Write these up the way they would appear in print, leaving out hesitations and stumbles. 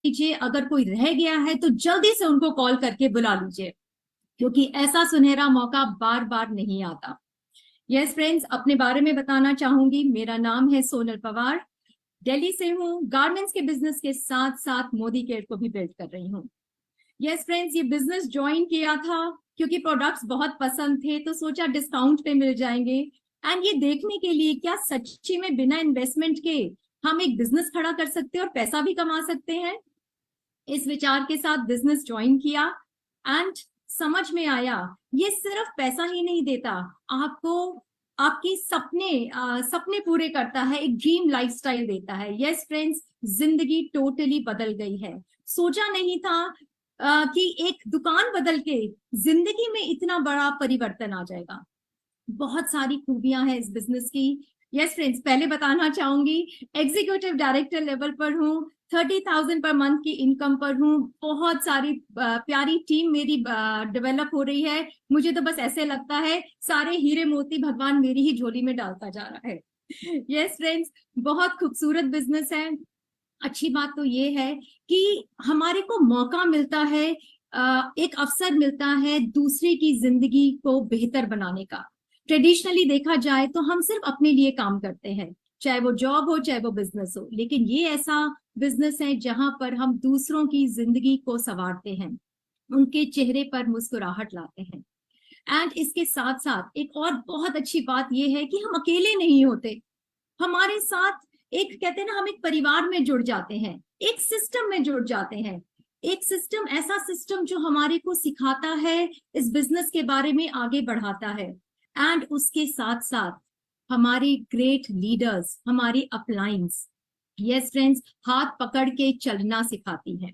लीजिए, अगर कोई रह गया है तो जल्दी से उनको कॉल करके बुला लीजिए, क्योंकि ऐसा सुनहरा मौका बार बार नहीं आता। यस फ्रेंड्स, अपने बारे में बताना चाहूंगी। मेरा नाम है सोनल पवार, दिल्ली से हूँ। गारमेंट्स के बिजनेस के साथ साथ मोदी केयर को भी बिल्ड कर रही हूँ। यस फ्रेंड्स, ये बिजनेस ज्वाइन किया था क्योंकि प्रोडक्ट्स बहुत पसंद थे, तो सोचा डिस्काउंट पे मिल जाएंगे। एंड ये देखने के लिए क्या सच्ची में बिना इन्वेस्टमेंट के हम एक बिजनेस खड़ा कर सकते हैं और पैसा भी कमा सकते हैं। इस विचार के साथ बिजनेस ज्वाइन किया एंड समझ में आया ये सिर्फ पैसा ही नहीं देता, आपको आपकी सपने पूरे करता है, एक ड्रीम लाइफस्टाइल देता है। यस फ्रेंड्स, जिंदगी टोटली बदल गई है। सोचा नहीं था कि एक दुकान बदल के जिंदगी में इतना बड़ा परिवर्तन आ जाएगा। बहुत सारी खूबियां हैं इस बिजनेस की। यस फ्रेंड्स, पहले बताना चाहूंगी एग्जीक्यूटिव डायरेक्टर लेवल पर हूँ, 30,000 पर मंथ की इनकम पर हूँ। बहुत सारी प्यारी टीम मेरी डेवलप हो रही है। मुझे तो बस ऐसे लगता है सारे हीरे मोती भगवान मेरी ही झोली में डालता जा रहा है। यस फ्रेंड्स, बहुत खूबसूरत बिजनेस है। अच्छी बात तो ये है कि हमारे को मौका मिलता है, एक अवसर मिलता है दूसरे की जिंदगी को बेहतर बनाने का। ट्रेडिशनली देखा जाए तो हम सिर्फ अपने लिए काम करते हैं, चाहे वो जॉब हो चाहे वो बिजनेस हो, लेकिन ये ऐसा बिजनेस है जहां पर हम दूसरों की जिंदगी को संवारते हैं, उनके चेहरे पर मुस्कुराहट लाते हैं। एंड इसके साथ साथ एक और बहुत अच्छी बात यह है कि हम अकेले नहीं होते, हमारे साथ एक, कहते हैं ना, हम एक परिवार में जुड़ जाते हैं, एक सिस्टम में जुड़ जाते हैं। एक सिस्टम, ऐसा सिस्टम जो हमारे को सिखाता है, इस बिजनेस के बारे में आगे बढ़ाता है। एंड उसके साथ साथ हमारी ग्रेट लीडर्स, हमारी अपलाइंस, यस फ्रेंड्स, हाथ पकड़ के चलना सिखाती है।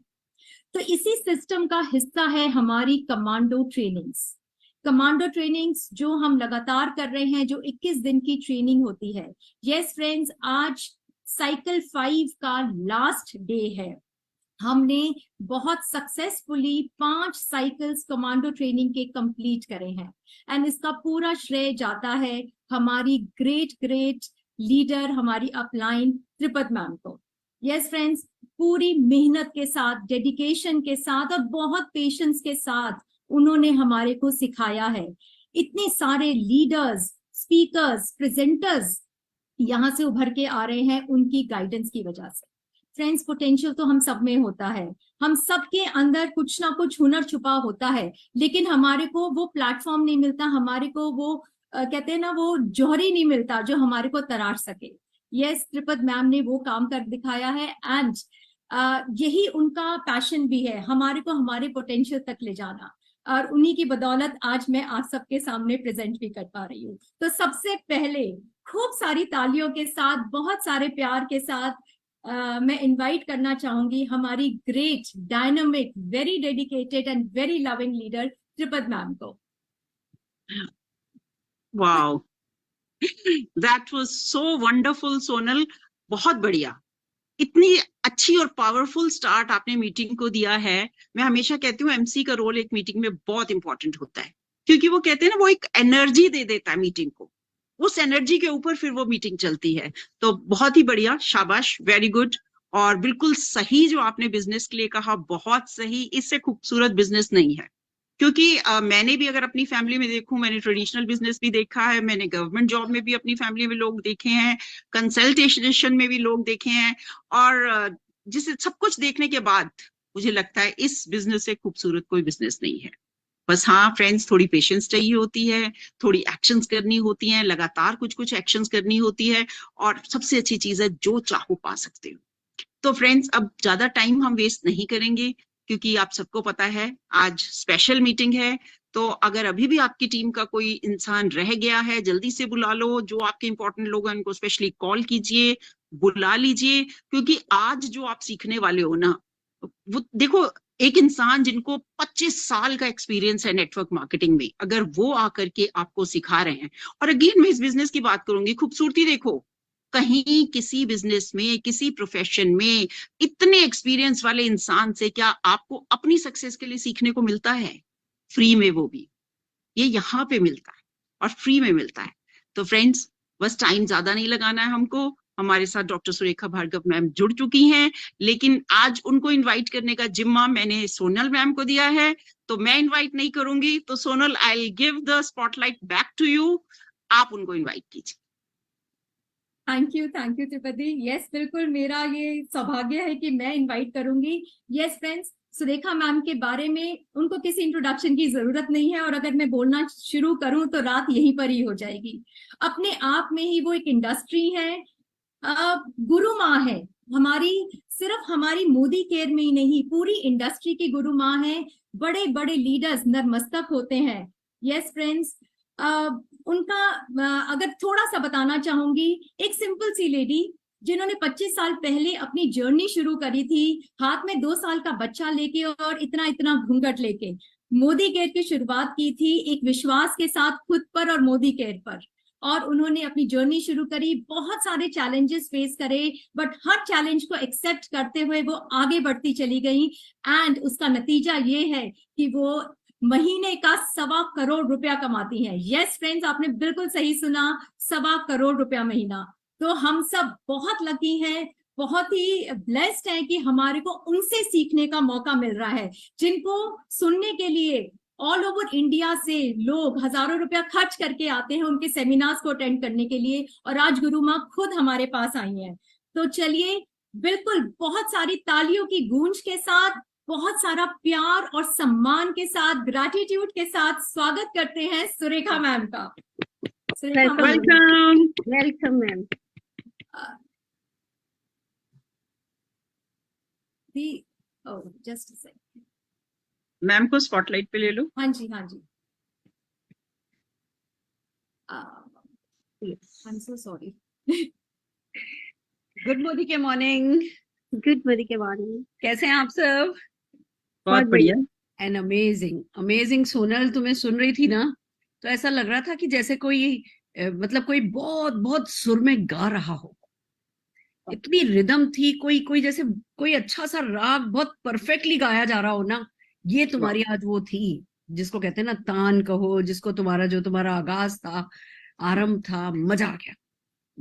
तो इसी सिस्टम का हिस्सा है हमारी कमांडो ट्रेनिंग्स। कमांडो ट्रेनिंग्स जो हम लगातार कर रहे हैं, जो 21 दिन की ट्रेनिंग होती है। यस फ्रेंड्स, आज साइकिल 5 का लास्ट डे है। हमने बहुत सक्सेसफुली 5 साइकिल्स कमांडो ट्रेनिंग के कंप्लीट करे हैं। एंड इसका पूरा श्रेय जाता है हमारी ग्रेट ग्रेट लीडर, हमारी अपलाइन त्रिपद मैम को। यस फ्रेंड्स, पूरी मेहनत के साथ, डेडिकेशन के साथ और बहुत पेशेंस के साथ उन्होंने हमारे को सिखाया है। इतने सारे लीडर्स, स्पीकर्स, प्रेजेंटर्स यहां से उभर के आ रहे हैं उनकी गाइडेंस की वजह से। फ्रेंड्स, पोटेंशियल तो हम सब में होता है, हम सबके अंदर कुछ ना कुछ हुनर छुपा होता है, लेकिन हमारे को वो प्लेटफॉर्म नहीं मिलता, हमारे को वो कहते हैं ना, वो जौहरी नहीं मिलता जो हमारे को तराश सके। यस, त्रिपद मैम ने वो काम कर दिखाया है। एंड यही उनका पैशन भी है, हमारे को हमारे पोटेंशियल तक ले जाना। और उन्हीं की बदौलत आज मैं आप सबके सामने प्रेजेंट भी कर पा रही हूँ। तो सबसे पहले खूब सारी तालियों के साथ, बहुत सारे प्यार के साथ मैं इनवाइट करना चाहूंगी हमारी great, dynamic, very dedicated and very loving leader Tripad ma'am को। Wow, that was so wonderful Sonal, बहुत बढ़िया। इतनी अच्छी और पावरफुल स्टार्ट आपने मीटिंग को दिया है। मैं हमेशा कहती हूँ एमसी का रोल एक मीटिंग में बहुत इंपॉर्टेंट होता है, क्योंकि वो कहते हैं ना, वो एक एनर्जी दे देता है मीटिंग को, उस एनर्जी के ऊपर फिर वो मीटिंग चलती है। तो बहुत ही बढ़िया, शाबाश, वेरी गुड। और बिल्कुल सही जो आपने बिजनेस के लिए कहा, बहुत सही। इससे खूबसूरत बिजनेस नहीं है। क्योंकि मैंने भी अगर अपनी फैमिली में देखूं, मैंने ट्रेडिशनल बिजनेस भी देखा है, मैंने गवर्नमेंट जॉब में भी अपनी फैमिली में लोग देखे हैं, कंसल्टेशन में भी लोग देखे हैं, और जिसे सब कुछ देखने के बाद मुझे लगता है इस बिजनेस से खूबसूरत कोई बिजनेस नहीं है। बस हाँ फ्रेंड्स, थोड़ी पेशेंस चाहिए होती है, थोड़ी एक्शंस करनी होती हैं, लगातार कुछ कुछ एक्शंस करनी होती है, और सबसे अच्छी चीज है जो चाहो पा सकते हो। तो फ्रेंड्स, अब ज्यादा टाइम हम वेस्ट नहीं करेंगे, क्योंकि आप सबको पता है आज स्पेशल मीटिंग है। तो अगर अभी भी आपकी टीम का कोई इंसान रह गया है, जल्दी से बुला लो। जो आपके इंपॉर्टेंट लोग हैं उनको स्पेशली कॉल कीजिए, बुला लीजिए, क्योंकि आज जो आप सीखने वाले हो ना, वो देखो, एक इंसान जिनको 25 साल का एक्सपीरियंस है नेटवर्क मार्केटिंग में, अगर वो आकर के आपको सिखा रहे हैं। और अगेन मैं इस बिजनेस की बात करूंगी, खूबसूरती देखो, कहीं किसी बिजनेस में, किसी प्रोफेशन में इतने एक्सपीरियंस वाले इंसान से क्या आपको अपनी सक्सेस के लिए सीखने को मिलता है? फ्री में, वो भी ये यहाँ पे मिलता है और फ्री में मिलता है। तो फ्रेंड्स, बस टाइम ज्यादा नहीं लगाना है हमको, हमारे साथ डॉक्टर सुरेखा भार्गव मैम जुड़ चुकी हैं, लेकिन आज उनको इनवाइट करने का जिम्मा मैंने सोनल मैम को दिया है, तो मैं इनवाइट नहीं करूंगी। तो Sonal, I will give the spotlight back to you, आप उनको इनवाइट कीजिए। Thank you Tripathi. यस, बिल्कुल मेरा ये सौभाग्य है कि मैं इनवाइट करूंगी। यस फ्रेंड्स, सुरेखा मैम के बारे में उनको किसी इंट्रोडक्शन की जरूरत नहीं है, और अगर मैं बोलना शुरू करूं तो रात यहीं पर ही हो जाएगी। अपने आप में ही वो एक इंडस्ट्री है, गुरु माँ है हमारी। सिर्फ हमारी मोदी केयर में ही नहीं, पूरी इंडस्ट्री की गुरु माँ है। बड़े बड़े लीडर्स नतमस्तक होते हैं। यस फ्रेंड्स, उनका अगर थोड़ा सा बताना चाहूंगी, एक सिंपल सी लेडी जिन्होंने 25 साल पहले अपनी जर्नी शुरू करी थी, हाथ में 2 साल का बच्चा लेके और इतना इतना घूंघट लेके मोदी केयर की शुरुआत की थी, एक विश्वास के साथ खुद पर और मोदी केयर पर। और उन्होंने अपनी जर्नी शुरू करी, बहुत सारे चैलेंजेस फेस करे, बट हर चैलेंज को एक्सेप्ट करते हुए वो आगे बढ़ती चली गई। एंड उसका नतीजा ये है कि वो महीने का 1.25 करोड़ रुपया कमाती हैं। यस फ्रेंड्स, आपने बिल्कुल सही सुना, 1.25 करोड़ रुपया महीना। तो हम सब बहुत लकी हैं, बहुत ही ब्लेस्ड हैं कि हमारे को उनसे सीखने का मौका मिल रहा है, जिनको सुनने के लिए ऑल ओवर इंडिया से लोग हजारों रुपया खर्च करके आते हैं उनके सेमिनार्स को अटेंड करने के लिए। और आज गुरु माँ खुद हमारे पास आई हैं। तो चलिए, बिल्कुल बहुत सारी तालियों की गूंज के साथ, बहुत सारा प्यार और सम्मान के साथ, ग्रैटिट्यूड के साथ स्वागत करते हैं सुरेखा मैम का। Welcome. Welcome ma'am. Just a second, ma'am को स्पॉटलाइट पे ले लो। हाँ जी हाँ जी। I am so sorry. Good Modi के मॉर्निंग। गुड मोदी के मॉर्निंग। कैसे हैं आप सब? बहुत बढ़िया। And amazing amazing. सोनल, तुम्हें सुन रही थी ना, तो ऐसा लग रहा था कि जैसे कोई मतलब कोई बहुत बहुत सुर में गा रहा हो। इतनी रिदम थी, कोई कोई जैसे कोई अच्छा सा राग बहुत परफेक्टली गाया जा रहा हो ना। ये तुम्हारी आज वो थी, जिसको कहते हैं ना तान कहो, जिसको तुम्हारा जो तुम्हारा आगाज था, आरंभ था, मजा आ गया।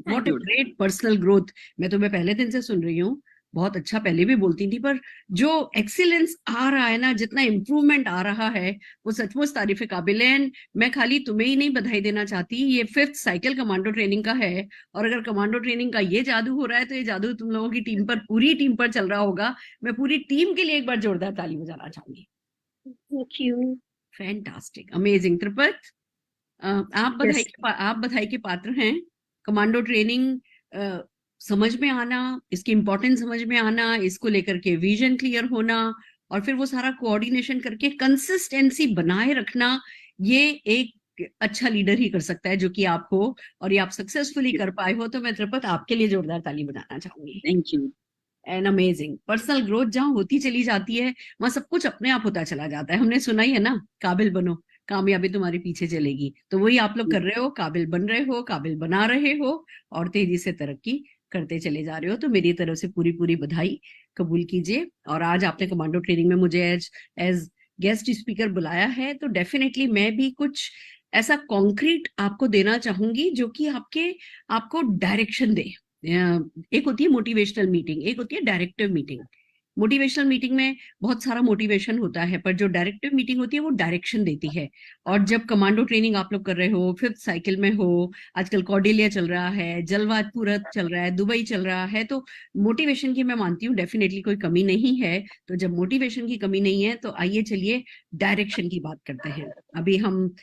What a great personal growth. मैं तुम्हें पहले दिन से सुन रही हूँ, बहुत अच्छा, पहले भी बोलती थी, पर जो एक्सीलेंस आ रहा है ना, जितना इम्प्रूवमेंट आ रहा है, वो सचमुच तारीफ काबिल है। मैं खाली तुम्हें ही नहीं बधाई देना चाहती, ये 5th साइकिल कमांडो ट्रेनिंग का है। और अगर कमांडो ट्रेनिंग का ये जादू हो रहा है, तो ये जादू तुम लोगों की टीम पर, पूरी टीम पर चल रहा होगा। मैं पूरी टीम के लिए एक बार जोरदार ताली बजाना चाहूंगी। Thank you. Fantastic, amazing. Tripat, आप बधाई के पात्र हैं। कमांडो ट्रेनिंग समझ में आना, इसकी इंपॉर्टेंस समझ में आना, इसको लेकर के विजन क्लियर होना, और फिर वो सारा कोऑर्डिनेशन करके कंसिस्टेंसी बनाए रखना, ये एक अच्छा लीडर ही कर सकता है, जो कि आप हो, और ये आप सक्सेसफुली कर पाए हो। तो मैं त्रिपत आपके लिए जोरदार ताली बजाना चाहूंगी। Thank you. And amazing. Personal growth जहां होती चली जाती है, वहां सब कुछ अपने आप होता चला जाता है। हमने सुना ही है ना, काबिल बनो, कामयाबी तुम्हारे पीछे चलेगी। तो वही आप लोग कर रहे हो, काबिल बन रहे हो, काबिल बना रहे हो, और तेजी से तरक्की करते चले जा रहे हो। तो मेरी तरफ से पूरी पूरी बधाई कबूल कीजिए। और आज आपने कमांडो ट्रेनिंग में मुझे एज गेस्ट स्पीकर बुलाया है, तो डेफिनेटली मैं भी कुछ ऐसा कॉन्क्रीट आपको देना चाहूंगी, जो कि आपको डायरेक्शन दे। एक होती है मोटिवेशनल मीटिंग, एक होती है डायरेक्टिव मीटिंग। मोटिवेशनल मीटिंग में बहुत सारा मोटिवेशन होता है, पर जो डायरेक्टिव मीटिंग होती है वो डायरेक्शन देती है। और जब कमांडो ट्रेनिंग आप लोग कर रहे हो, 5th साइकिल में हो, आजकल कॉर्डेलिया चल रहा है, जलवादपुरत चल रहा है, दुबई चल रहा है, तो मोटिवेशन की मैं मानती हूँ डेफिनेटली कोई कमी नहीं है। तो जब मोटिवेशन की कमी नहीं है, तो आइए चलिए डायरेक्शन की बात करते हैं। अभी हम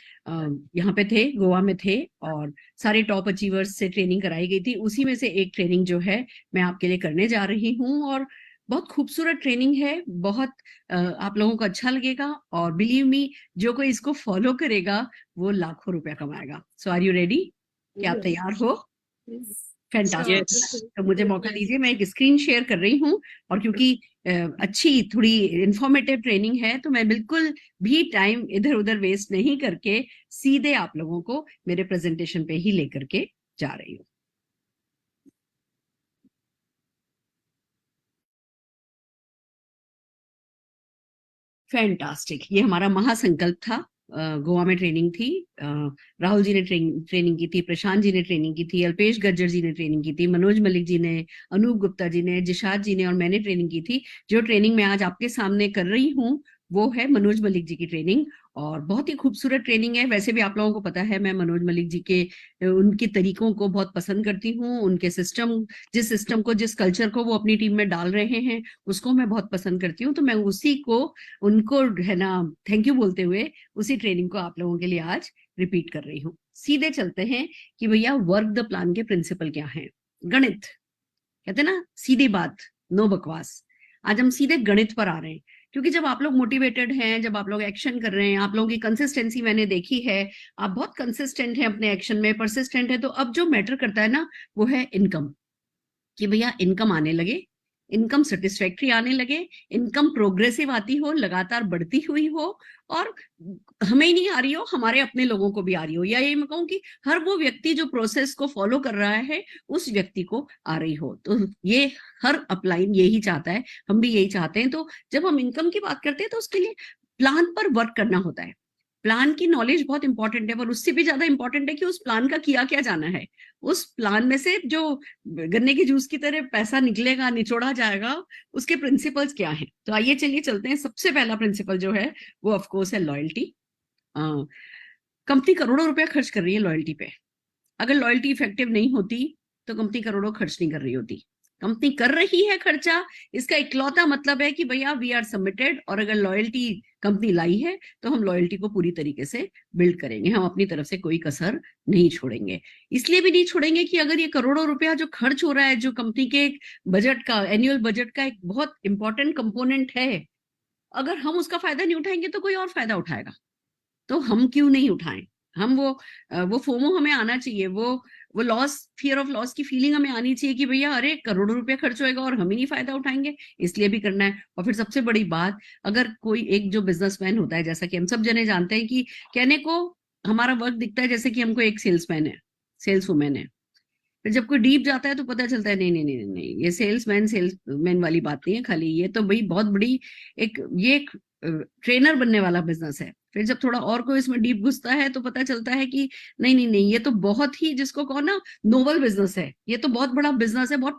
यहाँ पे थे, गोवा में थे, और सारे टॉप अचीवर्स से ट्रेनिंग कराई गई थी। उसी में से एक ट्रेनिंग जो है मैं आपके लिए करने जा रही हूँ, और बहुत खूबसूरत ट्रेनिंग है, बहुत आप लोगों को अच्छा लगेगा। और बिलीव मी, जो कोई इसको फॉलो करेगा वो लाखों रुपया कमाएगा। सो आर यू रेडी? क्या आप तैयार हो? फैंटास्टिक। तो मुझे मौका दीजिए, मैं एक स्क्रीन शेयर कर रही हूँ, और क्योंकि अच्छी थोड़ी इंफॉर्मेटिव ट्रेनिंग है, तो मैं बिल्कुल भी टाइम इधर उधर वेस्ट नहीं करके सीधे आप लोगों को मेरे प्रेजेंटेशन पे ही लेकर के जा रही हूँ। फैंटास्टिक। ये हमारा महासंकल्प था, गोवा में ट्रेनिंग थी, राहुल जी ने ट्रेनिंग की थी, प्रशांत जी ने ट्रेनिंग की थी, अल्पेश गज्जर जी ने ट्रेनिंग की थी, मनोज मलिक जी ने, अनूप गुप्ता जी ने, जिशाद जी ने और मैंने ट्रेनिंग की थी। जो ट्रेनिंग मैं आज आपके सामने कर रही हूँ वो है मनोज मलिक जी की ट्रेनिंग, और बहुत ही खूबसूरत ट्रेनिंग है। वैसे भी आप लोगों को पता है मैं मनोज मलिक जी के उनके तरीकों को बहुत पसंद करती हूँ, उनके सिस्टम, जिस सिस्टम को, जिस कल्चर को वो अपनी टीम में डाल रहे हैं उसको मैं बहुत पसंद करती हूँ। तो मैं उसी को, उनको है ना थैंक यू बोलते हुए उसी ट्रेनिंग को आप लोगों के लिए आज रिपीट कर रही हूँ। सीधे चलते हैं कि भैया वर्क द प्लान के प्रिंसिपल क्या हैं। गणित, कहते हैं ना सीधी बात, नो बकवास। आज हम सीधे गणित पर आ रहे हैं, क्योंकि जब आप लोग मोटिवेटेड हैं, जब आप लोग एक्शन कर रहे हैं, आप लोगों की कंसिस्टेंसी मैंने देखी है, आप बहुत कंसिस्टेंट हैं अपने एक्शन में, परसिस्टेंट है, तो अब जो मैटर करता है ना वो है इनकम, कि भैया इनकम आने लगे, इनकम सेटिस्फैक्ट्री आने लगे, इनकम प्रोग्रेसिव आती हो, लगातार बढ़ती हुई हो, और हमें ही नहीं आ रही हो, हमारे अपने लोगों को भी आ रही हो, या ये मैं कहूँ कि हर वो व्यक्ति जो प्रोसेस को फॉलो कर रहा है उस व्यक्ति को आ रही हो। तो ये हर अपलाइन यही चाहता है, हम भी यही चाहते हैं। तो जब हम इनकम की बात करते हैं तो उसके लिए प्लान पर वर्क करना होता है। प्लान की नॉलेज बहुत इंपॉर्टेंट है, पर उससे भी ज्यादा इंपॉर्टेंट है कि उस प्लान का किया क्या जाना है। उस प्लान में से जो गन्ने की जूस की तरह पैसा निकलेगा, निचोड़ा जाएगा, उसके प्रिंसिपल्स क्या हैं। तो आइए चलिए चलते हैं। सबसे पहला प्रिंसिपल जो है वो ऑफ कोर्स है लॉयल्टी। कंपनी करोड़ों रुपया खर्च कर रही है लॉयल्टी पे, अगर लॉयल्टी इफेक्टिव नहीं होती तो कंपनी करोड़ों खर्च नहीं कर रही होती। कंपनी कर रही है खर्चा, इसका इकलौता मतलब है कि भैया वी आर सबमिटेड, और अगर लॉयल्टी कंपनी लाई है तो हम लॉयल्टी को पूरी तरीके से बिल्ड करेंगे, हम अपनी तरफ से कोई कसर नहीं छोड़ेंगे। इसलिए भी नहीं छोड़ेंगे कि अगर ये करोड़ों रुपया जो खर्च हो रहा है, जो कंपनी के बजट का, एनुअल बजट का एक बहुत इंपॉर्टेंट कंपोनेंट है, अगर हम उसका फायदा नहीं उठाएंगे तो कोई और फायदा उठाएगा। तो हम क्यों नहीं उठाएं। हम वो फोमो हमें आना चाहिए, वो लॉस, फियर ऑफ लॉस की फीलिंग हमें आनी चाहिए कि भैया अरे करोड़ों रुपया खर्च होएगा और हम ही नहीं फायदा उठाएंगे, इसलिए भी करना है। और फिर सबसे बड़ी बात, अगर कोई एक जो बिजनेसमैन होता है, जैसा कि हम सब जने जानते हैं कि कहने को हमारा वर्क दिखता है जैसे कि हमको एक सेल्समैन है, सेल्स वुमेन है, फिर जब कोई डीप जाता है तो पता चलता है नहीं नहीं नहीं नहीं, ये सेल्समैन वाली बात नहीं है, खाली ये तो भाई बहुत बड़ी ये एक ट्रेनर बनने वाला बिजनेस है। फिर जब थोड़ा और कोई इसमें डीप घुसता है तो पता चलता है कि नहीं नहीं नहीं, ये तो बहुत ही, जिसको कहो ना, नोबल बिजनेस है, ये तो बहुत बड़ा बिजनेस है, बहुत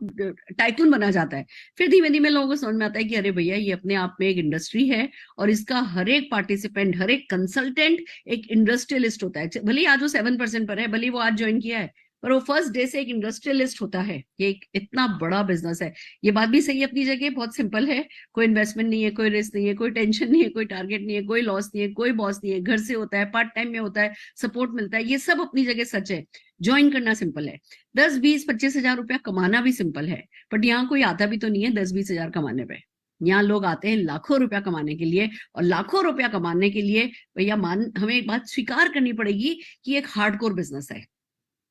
टाइकून बना जाता है। फिर धीमे धीमे लोगों को समझ में आता है कि अरे भैया ये अपने आप में एक इंडस्ट्री है, और इसका हर एक पार्टिसिपेंट, हर एक कंसल्टेंट एक इंडस्ट्रियलिस्ट होता है। भले ही आज वो 7% पर है, भले ही वो आज ज्वाइन किया है, पर वो फर्स्ट डे से एक इंडस्ट्रियलिस्ट होता है। ये एक इतना बड़ा बिजनेस है। ये बात भी सही है अपनी जगह, बहुत सिंपल है, कोई इन्वेस्टमेंट नहीं है, कोई रिस्क नहीं है, कोई टेंशन नहीं है, कोई टारगेट नहीं है, कोई लॉस नहीं है, कोई बॉस नहीं है, घर से होता है, पार्ट टाइम में होता है, सपोर्ट मिलता है, ये सब अपनी जगह सच है। ज्वाइन करना सिंपल है, 10, 20, 25 हजार रुपया कमाना भी सिंपल है, बट यहाँ कोई आता भी तो नहीं है 10, 20 हजार कमाने पे। यहाँ लोग आते हैं लाखों रुपया कमाने के लिए, और लाखों रुपया कमाने के लिए भैया हमें एक बात स्वीकार करनी पड़ेगी कि एक हार्डकोर बिजनेस है।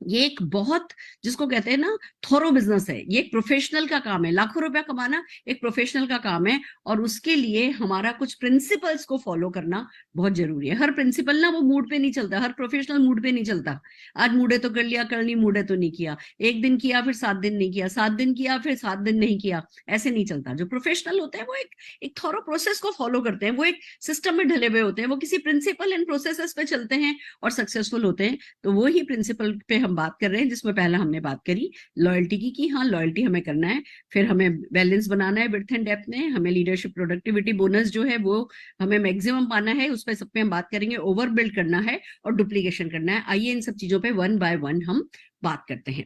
ये एक बहुत, जिसको कहते हैं ना, थोरो बिजनेस है। ये एक प्रोफेशनल का काम है, लाखों रुपया कमाना एक प्रोफेशनल का काम है, और उसके लिए हमारा कुछ प्रिंसिपल्स को फॉलो करना बहुत जरूरी है। हर प्रिंसिपल ना वो मूड पे नहीं चलता, हर प्रोफेशनल मूड पे नहीं चलता। आज मूड है तो कर लिया, कल नहीं मूड है तो नहीं किया, एक दिन किया फिर 7 दिन नहीं किया, 7 दिन किया फिर 7 दिन नहीं किया, ऐसे नहीं चलता। जो प्रोफेशनल होते हैं वो एक थोरो प्रोसेस को फॉलो करते हैं, वो एक सिस्टम में ढले हुए होते हैं, वो किसी प्रिंसिपल एंड प्रोसेसेस पे चलते हैं और सक्सेसफुल होते हैं। तो वो ही प्रिंसिपल पे हम बात कर रहे हैं, जिसमें पहला हमने बात करी लॉयल्टी की, कि हाँ लॉयल्टी हमें करना है, फिर हमें बैलेंस बनाना है विड्थ एंड डेप्थ में, हमें लीडरशिप प्रोडक्टिविटी बोनस जो है वो हमें मैक्सिमम पाना है, उस पर सब पे हम बात करेंगे, ओवर बिल्ड करना है और डुप्लीकेशन करना है। आइए इन सब चीजों पे वन बाय वन हम बात करते हैं।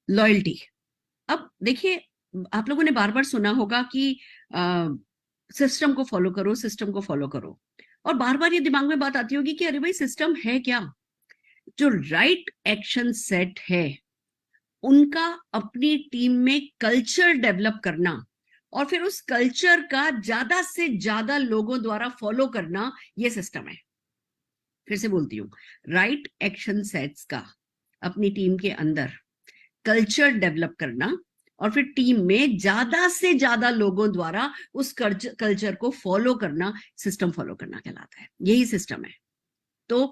लॉयल्टी, अब देखिए आप लोगों ने बार बार सुना होगा कि सिस्टम को फॉलो करो, सिस्टम को फॉलो करो, और बार बार ये दिमाग में बात आती होगी कि अरे भाई सिस्टम है क्या। जो राइट एक्शन सेट है उनका अपनी टीम में कल्चर डेवलप करना, और फिर उस कल्चर का ज्यादा से ज्यादा लोगों द्वारा फॉलो करना, ये सिस्टम है। फिर से बोलती हूँ, राइट एक्शन सेट्स का अपनी टीम के अंदर कल्चर डेवलप करना, और फिर टीम में ज्यादा से ज्यादा लोगों द्वारा उस कल्चर को फॉलो करना, सिस्टम फॉलो करना कहलाता है। यही सिस्टम है। तो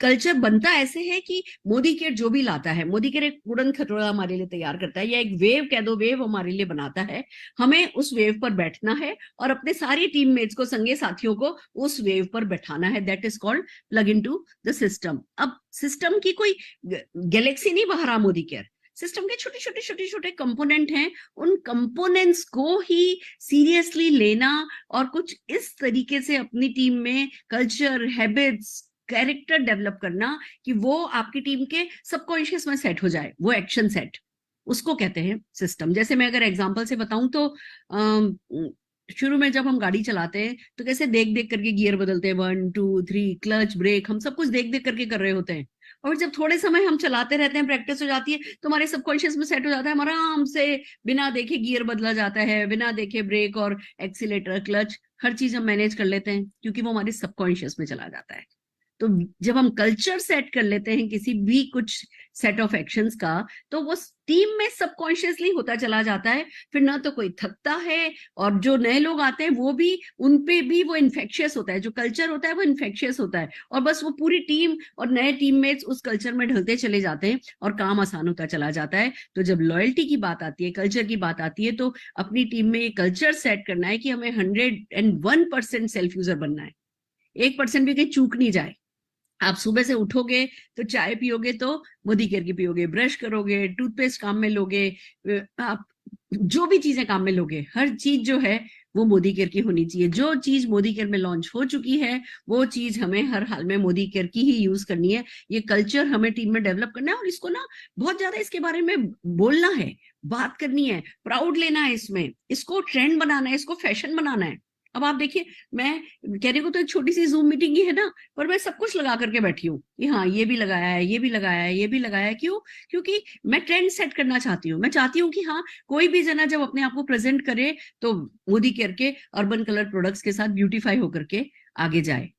कल्चर बनता ऐसे है कि मोदी केयर जो भी लाता है, मोदी केयर एक उड़न खटोला हमारे लिए तैयार करता है, या एक वेव कह दो, वेव हमारे लिए बनाता है। हमें उस वेव पर बैठना है और अपने सारे टीममेट्स को, संगे साथियों को उस वेव पर बैठाना है। That is called plug into the system. अब सिस्टम की कोई गैलेक्सी नहीं बाहर आ मोदी केयर, सिस्टम के छोटे छोटे छोटे छोटे कंपोनेंट हैं। उन कंपोनेंट्स को ही सीरियसली लेना और कुछ इस तरीके से अपनी टीम में कल्चर, हैबिट्स, कैरेक्टर डेवलप करना कि वो आपकी टीम के सबकॉन्शियस में सेट हो जाए, वो एक्शन सेट, उसको कहते हैं सिस्टम। जैसे मैं अगर एग्जांपल से बताऊं तो शुरू में जब हम गाड़ी चलाते हैं तो कैसे देख देख करके गियर बदलते हैं, 1 2 3 क्लच ब्रेक, हम सब कुछ देख देख करके कर रहे होते हैं। और जब थोड़े समय हम चलाते रहते हैं, प्रैक्टिस हो जाती है, तो हमारे सबकॉन्शियस में सेट हो जाता है, हमारा आराम से बिना देखे गियर बदला जाता है, बिना देखे ब्रेक और एक्सीलेटर, क्लच, हर चीज हम मैनेज कर लेते हैं, क्योंकि वो हमारे सबकॉन्शियस में चला जाता है। तो जब हम कल्चर सेट कर लेते हैं किसी भी कुछ सेट ऑफ एक्शंस का, तो वो टीम में सबकॉन्शियसली होता चला जाता है। फिर ना तो कोई थकता है, और जो नए लोग आते हैं वो भी, उन पे भी वो इन्फेक्शियस होता है, जो कल्चर होता है वो इन्फेक्शियस होता है, और बस वो पूरी टीम और नए टीममेट्स उस कल्चर में ढलते चले जाते हैं और काम आसान होता चला जाता है। तो जब लॉयल्टी की बात आती है, कल्चर की बात आती है, तो अपनी टीम में ये कल्चर सेट करना है कि हमें 101% सेल्फ यूजर बनना है, 1% भी कहीं चूक नहीं जाए। आप सुबह से उठोगे तो चाय पियोगे तो मोदी केयर की पियोगे, ब्रश करोगे, टूथपेस्ट काम में लोगे, आप जो भी चीजें काम में लोगे, हर चीज जो है वो मोदी केयर की होनी चाहिए। जो चीज मोदी केयर में लॉन्च हो चुकी है वो चीज हमें हर हाल में मोदी केयर की ही यूज करनी है। ये कल्चर हमें टीम में डेवलप करना है, और इसको ना बहुत ज्यादा इसके बारे में बोलना है, बात करनी है, प्राउड लेना है इसमें, इसको ट्रेंड बनाना है, इसको फैशन बनाना है। अब आप देखिए, मैं कहने को तो एक छोटी सी जूम मीटिंग ही है ना, पर मैं सब कुछ लगा करके बैठी हूँ कि हाँ ये भी लगाया है, ये भी लगाया है, ये भी लगाया है। क्यों? क्योंकि मैं ट्रेंड सेट करना चाहती हूँ। मैं चाहती हूँ कि हाँ, कोई भी जना जब अपने आप को प्रेजेंट करे तो मोदी केयर के अर्बन कलर प्रोडक्ट्स के साथ ब्यूटीफाई होकर के आगे जाए।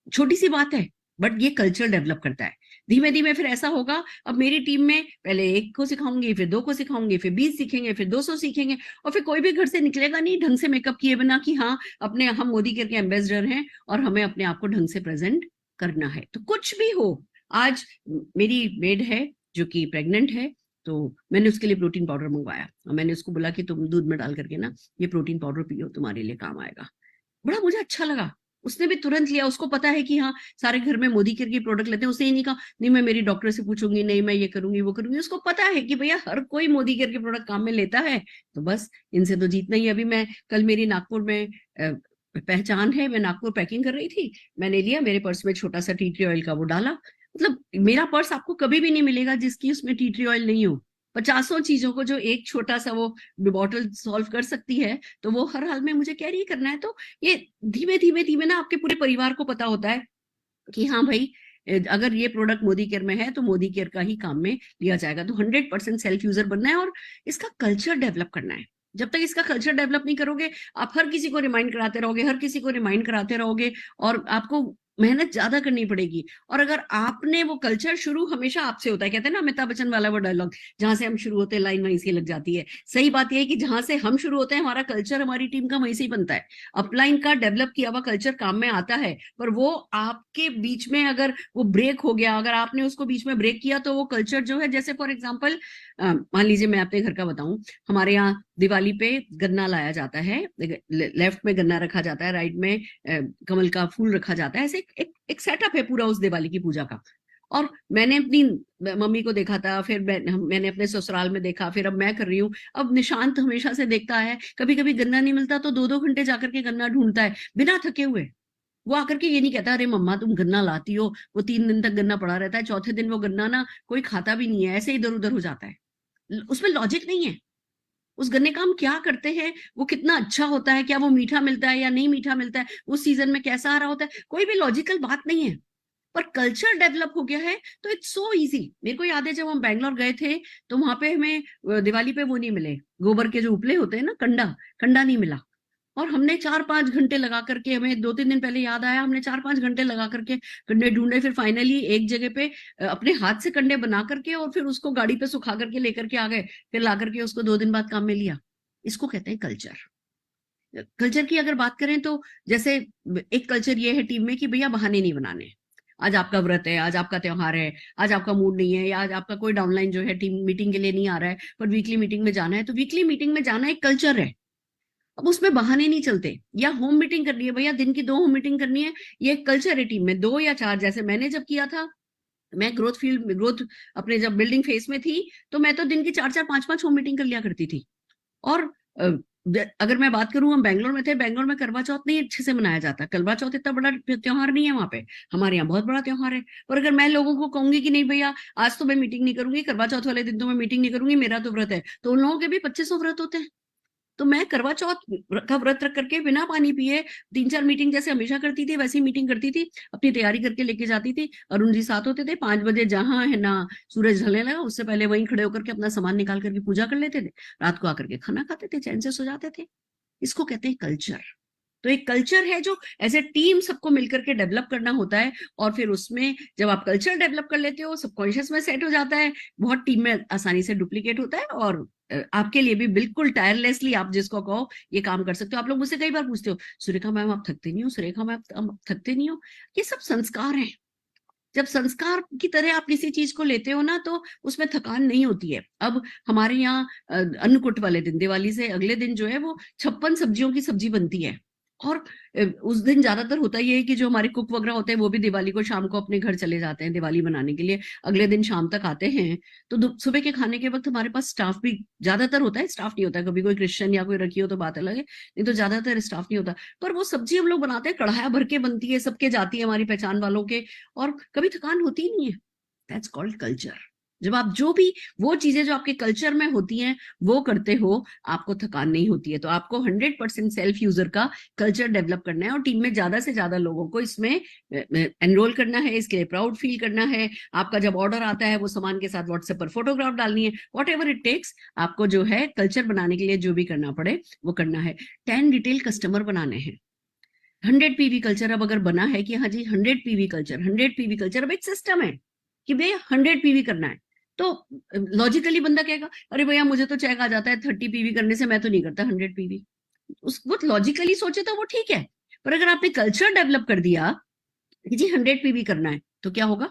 छोटी सी बात है, बट ये कल्चर डेवलप करता है। धीमे धीमे फिर ऐसा होगा, अब मेरी टीम में पहले 1 को सिखाऊंगी, फिर 2 को सिखाऊंगी, फिर 20 सीखेंगे, फिर 200 सीखेंगे, और फिर कोई भी घर से निकलेगा नहीं ढंग से मेकअप किए बिना कि हाँ अपने, हम मोदी केयर के एम्बेसडर हैं और हमें अपने आप को ढंग से प्रेजेंट करना है। तो कुछ भी हो, आज मेरी मेड है जो कि प्रेग्नेंट है, तो मैंने उसके लिए प्रोटीन पाउडर मंगवाया, और मैंने उसको बोला कि तुम दूध में डाल करके ना ये प्रोटीन पाउडर पियो, तुम्हारे लिए काम आएगा। बड़ा मुझे अच्छा लगा, उसने भी तुरंत लिया। उसको पता है कि हाँ सारे घर में मोदी केयर की प्रोडक्ट लेते हैं। उसने ये नहीं कहा नहीं मैं मेरी डॉक्टर से पूछूंगी, नहीं मैं ये करूंगी वो करूंगी। उसको पता है कि भैया हर कोई मोदी केयर के प्रोडक्ट काम में लेता है, तो बस इनसे तो जीतना ही। अभी मैं कल, मेरी नागपुर में पहचान है, मैं नागपुर पैकिंग कर रही थी, मैंने लिया, मेरे पर्स में छोटा सा टी ट्री ऑयल का वो डाला। मतलब मेरा पर्स आपको कभी भी नहीं मिलेगा जिसकी उसमें टी ट्री ऑयल नहीं हो। 50 चीजों को जो एक छोटा सा वो बॉटल सॉल्व कर सकती है, तो वो हर हाल में मुझे कैरी करना है। तो ये धीमे धीमे धीमे ना आपके पूरे परिवार को पता होता है कि हाँ भाई, अगर ये प्रोडक्ट मोदी केयर में है तो मोदी केयर का ही काम में लिया जाएगा। तो 100% सेल्फ यूजर बनना है और इसका कल्चर डेवलप करना है। जब तक इसका कल्चर डेवलप नहीं करोगे, आप हर किसी को रिमाइंड कराते रहोगे, हर किसी को रिमाइंड कराते रहोगे, और आपको मेहनत ज्यादा करनी पड़ेगी। और अगर आपने वो कल्चर, शुरू हमेशा आपसे होता है, कहते हैं ना अमिताभ बच्चन वाला वो डायलॉग, जहां से हम शुरू होते हैं लाइन वहीं से लग जाती है। सही बात यह है कि जहां से हम शुरू होते हैं, हमारा कल्चर हमारी टीम का वहीं से ही बनता है। अपलाइन का डेवलप किया हुआ कल्चर काम में आता है, पर वो आपके बीच में अगर वो ब्रेक हो गया, अगर आपने उसको बीच में ब्रेक किया, तो वो कल्चर जो है, जैसे फॉर एग्जाम्पल मान लीजिए मैं अपने घर का बताऊं, हमारे यहाँ दिवाली पे गन्ना लाया जाता है, लेफ्ट में गन्ना रखा जाता है, राइट में कमल का फूल रखा जाता है। ऐसे एक सेटअप है पूरा उस दिवाली की पूजा का। और मैंने अपनी मम्मी को देखा था, फिर मैंने अपने ससुराल में देखा, फिर अब मैं कर रही हूँ। अब निशांत हमेशा से देखता है, कभी कभी गन्ना नहीं मिलता तो 2-2 घंटे जाकर के गन्ना ढूंढता है बिना थके हुए। वो आकर के ये नहीं कहता अरे मम्मा तुम गन्ना लाती हो, वो 3 दिन तक गन्ना पड़ा रहता है, चौथे दिन वो गन्ना ना कोई खाता भी नहीं है, ऐसे इधर उधर हो जाता है। उसमें लॉजिक नहीं है। उस गन्ने का हम क्या करते हैं, वो कितना अच्छा होता है, क्या वो मीठा मिलता है या नहीं मीठा मिलता है, उस सीजन में कैसा आ रहा होता है, कोई भी लॉजिकल बात नहीं है। पर कल्चर डेवलप हो गया है तो इट्स सो इजी। मेरे को याद है जब हम बैंगलोर गए थे, तो वहां पे हमें दिवाली पे वो नहीं मिले, गोबर के जो उपले होते हैं ना, कंडा नहीं मिला। और हमने 4-5 घंटे लगा करके, हमें 2-3 दिन पहले याद आया, हमने 4-5 घंटे लगा करके कंडे ढूंढे। फिर फाइनली एक जगह पे अपने हाथ से कंडे बना करके और फिर उसको गाड़ी पे सुखा करके लेकर के आ गए, फिर ला करके उसको 2 दिन बाद काम में लिया। इसको कहते हैं कल्चर। कल्चर की अगर बात करें तो जैसे एक कल्चर ये है टीम में कि भैया बहाने नहीं बनाने। आज आपका व्रत है, आज आपका त्योहार है, आज आपका मूड नहीं है, या आज आपका कोई डाउनलाइन जो है टीम मीटिंग के लिए नहीं आ रहा है, पर वीकली मीटिंग में जाना है, तो वीकली मीटिंग में जाना एक कल्चर है। अब उसमें बहाने नहीं चलते। या होम मीटिंग करनी है भैया, दिन की 2 होम मीटिंग करनी है, ये एक कल्चर है टीम में, 2 या 4। जैसे मैंने जब किया था, मैं ग्रोथ अपने जब बिल्डिंग फेज में थी, तो मैं तो दिन की 4-4 5-5 होम मीटिंग कर लिया करती थी। और अगर मैं बात करूं, हम बैंगलोर में थे, बैंगलोर में करवा चौथ नहीं अच्छे से मनाया जाता। करवा चौथ इतना बड़ा त्योहार नहीं है वहां पे, हमारे यहाँ बहुत बड़ा त्योहार है। और अगर मैं लोगों को कहूंगी कि नहीं भैया आज तो मैं मीटिंग नहीं करूंगी, करवा चौथ वाले दिन तो मैं मीटिंग नहीं करूंगी, मेरा तो व्रत है, तो उन लोगों के भी 2500 व्रत होते हैं। तो मैं करवा चौथ का व्रत रख करके बिना पानी पिए 3-4 मीटिंग जैसे हमेशा करती थी, वैसी मीटिंग करती थी, अपनी तैयारी करके लेके जाती थी। अरुण जी साथ होते थे, 5 बजे जहां है ना सूरज ढलने लगा उससे पहले वहीं खड़े होकर के अपना सामान निकाल करके पूजा कर लेते थे, रात को आकर के खाना खाते थे, चैन से सो जाते थे। इसको कहते हैं कल्चर। तो एक कल्चर है जो एज ए टीम सबको मिलकर के डेवलप करना होता है। और फिर उसमें जब आप कल्चर डेवलप कर लेते हो, सबकॉन्शियस में सेट हो जाता है, बहुत टीम में आसानी से डुप्लीकेट होता है, और आपके लिए भी बिल्कुल टायरलेसली आप जिसको कहो ये काम कर सकते हो। आप लोग मुझसे कई बार पूछते हो, सुरेखा मैम आप थकते नहीं हो, सुरेखा मैम आप थकते नहीं हो। ये सब संस्कार हैं। जब संस्कार की तरह आप किसी चीज को लेते हो ना, तो उसमें थकान नहीं होती है। अब हमारे यहाँ अन्नकूट वाले दिन, दिवाली से अगले दिन जो है वो 56 सब्जियों की सब्जी बनती है। और उस दिन ज्यादातर होता ही है कि जो हमारे कुक वगैरह होते हैं वो भी दिवाली को शाम को अपने घर चले जाते हैं दिवाली बनाने के लिए, अगले दिन शाम तक आते हैं। तो सुबह के खाने के वक्त हमारे पास स्टाफ भी ज्यादातर होता है, स्टाफ नहीं होता, कभी कोई क्रिश्चियन या कोई रखी हो तो बात अलग है, नहीं तो ज्यादातर स्टाफ नहीं होता। पर वो सब्जी हम लोग बनाते हैं, कढ़ाया भर के बनती है, सबके जाती है, हमारी पहचान वालों के, और कभी थकान होती ही नहीं है। That's called culture. जब आप जो भी वो चीजें जो आपके कल्चर में होती हैं वो करते हो, आपको थकान नहीं होती है। तो आपको 100% सेल्फ यूजर का कल्चर डेवलप करना है, और टीम में ज्यादा से ज्यादा लोगों को इसमें एनरोल करना है, इसके लिए प्राउड फील करना है। आपका जब ऑर्डर आता है वो सामान के साथ व्हाट्सएप पर फोटोग्राफ डालनी है, वॉट एवर इट टेक्स, आपको जो है कल्चर बनाने के लिए जो भी करना पड़े वो करना है। 10 रिटेल कस्टमर बनाने हैं। 100 पीवी कल्चर अब अगर बना है कि हाँ जी 100 पीवी कल्चर, 100 पीवी कल्चर, अब एक सिस्टम है कि भैया 100 पीवी करना है। तो लॉजिकली बंदा कहेगा अरे भैया मुझे तो चेक आ जाता है 30 पीवी करने से, मैं तो नहीं करता 100 पीवी। वो लॉजिकली सोचे तो वो ठीक है, पर अगर आपने कल्चर डेवलप कर दिया कि जी 100 पीवी करना है, तो क्या होगा,